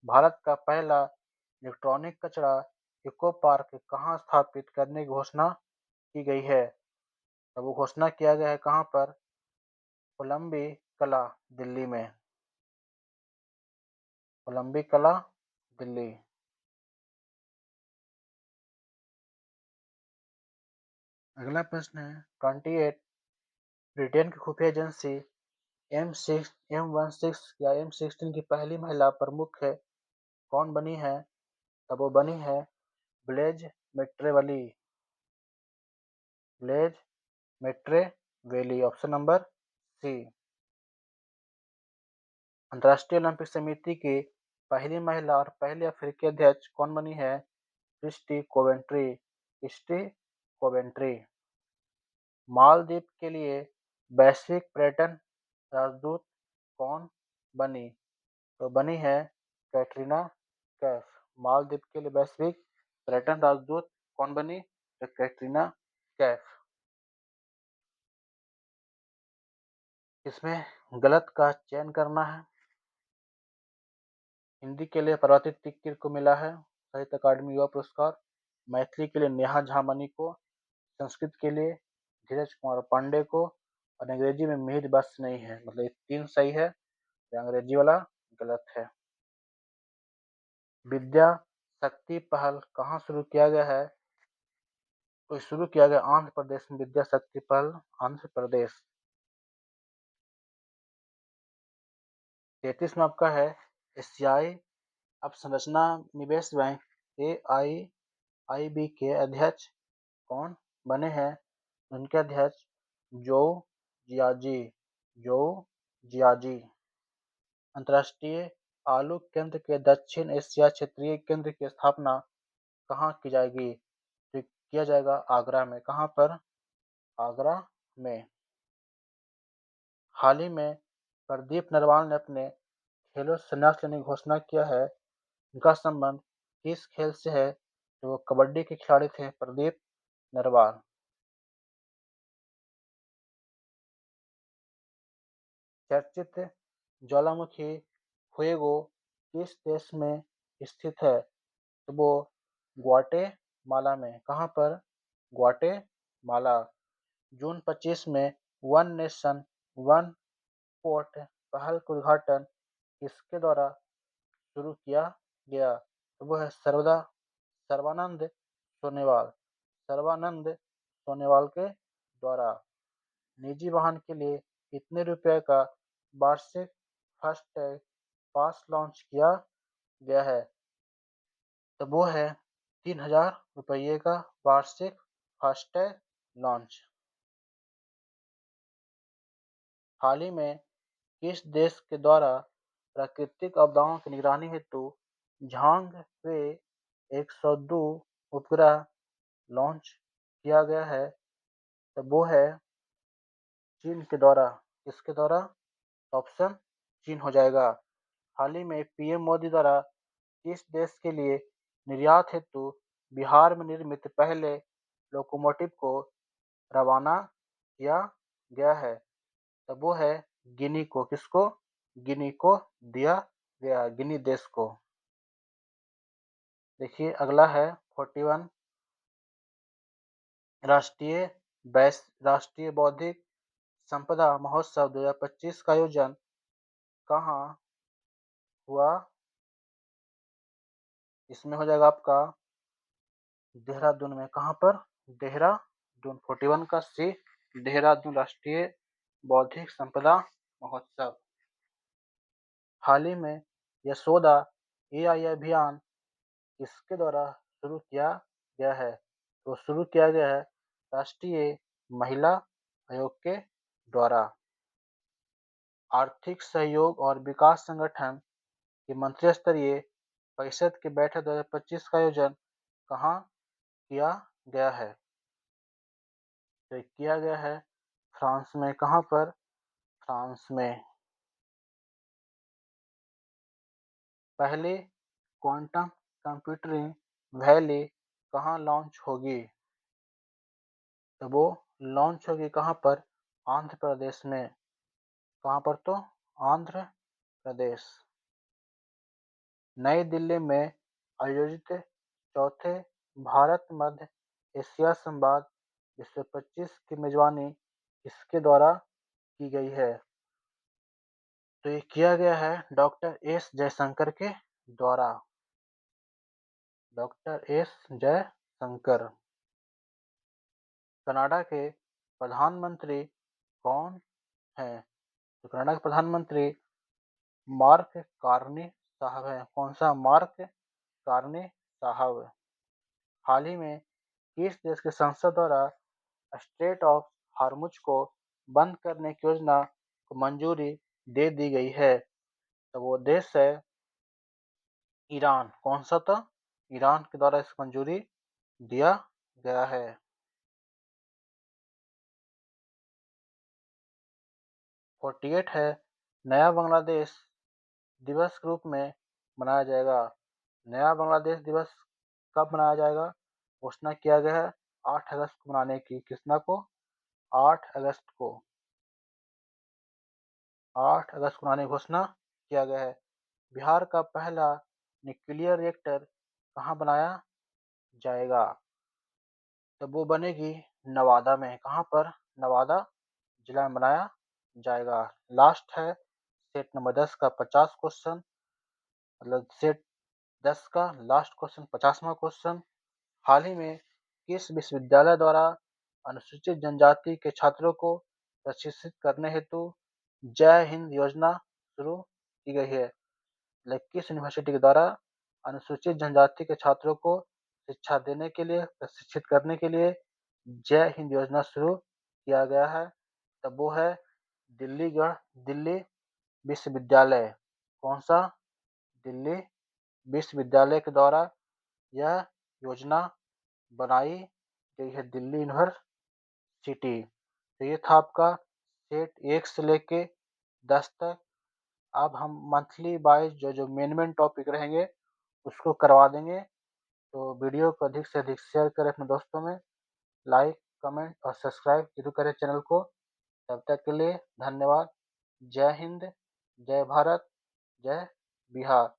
भारत का पहला इलेक्ट्रॉनिक कचरा इको पार्क कहाँ स्थापित करने की घोषणा की गई है? तो वो घोषणा किया गया है कहाँ पर? कोलंबी कला, दिल्ली में। कोलंबी कला, दिल्ली। अगला प्रश्न है 28। ब्रिटेन की खुफिया एजेंसी M16 या M16 की पहली महिला प्रमुख कौन बनी है? तब वो बनी है Blaise Metreveli. Blaise Metreveli. Option number C. अंतर्राष्ट्रीय ओलंपिक समिति की पहली महिला और पहली अफ्रीकी अध्यक्ष कौन बनी है? Christie Coventry. Christie Coventry. Maldives के लिए वैश्विक पर्यटन राजदूत कौन बनी? तो बनी है कैटरीना कैफ। मालदीव के लिए वैश्विक पर्यटन राजदूत कौन बनी? तो कैटरीना कैफ। इसमें गलत का चयन करना है। हिंदी के लिए परावर्तित तिक्कीर को मिला है साहित्य अकादमी युवा पुरस्कार। मैथिली के लिए नेहा झामनी को। संस्कृत के लिए धीरज कुमार पांडे को। और अंग्रेजी में मिहिर बस नहीं है। मतलब ये 3 सही है, अंग्रेजी वाला गलत है। विद्या शक्ति पहल कहाँ शुरू किया गया है? तो शुरू किया गया आंध्र प्रदेश में। विद्या शक्ति पहल आंध्र प्रदेश। 33 में आपका है एशियाई अवसंरचना निवेश बैंक AIIB के अध्यक्ष कौन बने हैं? उनके अध्यक्ष जो जियाजी। जो जियाजी। अंतर्राष्ट्रीय आलू केंद्र के दक्षिण एशिया क्षेत्रीय केंद्र की स्थापना कहाँ की जाएगी? तो किया जाएगा आगरा में। कहाँ पर? आगरा में। हाल ही में प्रदीप नरवाल ने अपने खेलों से संन्यास लेने की घोषणा किया है। उनका संबंध किस खेल से है? तो वो कबड्डी के खिलाड़ी थे प्रदीप नरवाल। चर्चित ज्वालामुखी फुएगो किस देश में स्थित है? तो वो ग्वाटेमाला में। कहाँ पर? ग्वाटेमाला। जून 25 में वन नेशन वन पोर्ट पहल का उद्घाटन किसके द्वारा शुरू किया गया? तो वो है सर्बानंद सोनोवाल। सर्बानंद सोनोवाल के द्वारा। निजी वाहन के लिए कितने रुपए का वार्षिक फास्टैग पास लॉन्च किया गया है? तो वो है 3000 रुपये का वार्षिक फास्टैग लॉन्च। हाल ही में किस देश के द्वारा प्राकृतिक आपदाओं की निगरानी हेतु झांग-वे 102 उपग्रह लॉन्च किया गया है? तो वो है चीन के द्वारा। किसके द्वारा? ऑप्शन चीन हो जाएगा। हाल ही में पीएम मोदी द्वारा किस देश के लिए निर्यात हेतु बिहार में निर्मित पहले लोकोमोटिव को रवाना किया गया है? तो वो है गिनी को। किसको? गिनी को दिया गया, गिनी देश को। देखिए अगला है 41। राष्ट्रीय बौद्धिक संपदा महोत्सव 2025 का आयोजन कहाँ हुआ? इसमें हो जाएगा आपका देहरादून में, कहाँ पर? देहरादून। 41 का सी, देहरादून राष्ट्रीय बौद्धिक संपदा महोत्सव। हाल ही में यशोदा एआई अभियान किसके द्वारा शुरू किया गया है? तो शुरू किया गया है राष्ट्रीय महिला आयोग के द्वारा। आर्थिक सहयोग और विकास संगठन की मंत्री स्तरीय परिषद की बैठक 2025 का आयोजन कहाँ किया गया है? तो किया गया है फ्रांस में। कहाँ पर? फ्रांस में। पहले क्वांटम कंप्यूटिंग वैली कहाँ लॉन्च होगी? तो वो लॉन्च होगी कहाँ पर? आंध्र प्रदेश में। कहाँ पर? तो आंध्र प्रदेश। नई दिल्ली में आयोजित चौथे भारत मध्य एशिया संवाद 2025 की मेजबानी किसके द्वारा की गई है? तो ये किया गया है डॉक्टर एस जयशंकर के द्वारा। Doctor S Jaishankar. कनाडा के प्रधानमंत्री कौन हैं? तो कनाडा के प्रधानमंत्री मार्क कार्नी साहब हैं। कौन सा? मार्क कार्नी साहब। हाल ही में किस देश की संसद द्वारा स्ट्रेट ऑफ हार्मुज को बंद करने की योजना को मंजूरी दे दी गई है? तो वो देश है ईरान। कौन सा था? ईरान के द्वारा इसको मंजूरी दिया गया है। 48 है नया बांग्लादेश दिवस के रूप में मनाया जाएगा। नया बांग्लादेश दिवस कब मनाया जाएगा? घोषणा किया गया है 8 अगस्त को मनाने की। किसना को? 8 अगस्त को। 8 अगस्त को मनाने की घोषणा किया गया है। बिहार का पहला न्यूक्लियर रिएक्टर कहाँ बनाया जाएगा? तब वो बनेगी नवादा में। कहाँ पर? नवादा जिला में बनाया जाएगा। लास्ट है सेट नंबर 10 का 50 क्वेश्चन, मतलब सेट 10 का लास्ट क्वेश्चन 50वां क्वेश्चन। हाल ही में किस विश्वविद्यालय द्वारा अनुसूचित जनजाति के छात्रों को प्रशिक्षित करने हेतु जय हिंद योजना शुरू की गई है? किस यूनिवर्सिटी के द्वारा अनुसूचित जनजाति के छात्रों को शिक्षा देने के लिए, प्रशिक्षित करने के लिए जय हिंद योजना शुरू किया गया है? तब वो है दिल्ली विश्वविद्यालय। कौन सा? दिल्ली विश्वविद्यालय के द्वारा यह योजना बनाई गई है, दिल्ली यूनिवर्सिटी। तो ये था आपका सेट 1 से लेके 10 तक। अब हम मंथली वाइज जो जो मेन टॉपिक रहेंगे उसको करवा देंगे। तो वीडियो को अधिक से अधिक शेयर करें अपने दोस्तों में। लाइक, कमेंट और सब्सक्राइब जरूर करें चैनल को। तब तक के लिए धन्यवाद। जय हिंद, जय भारत, जय बिहार।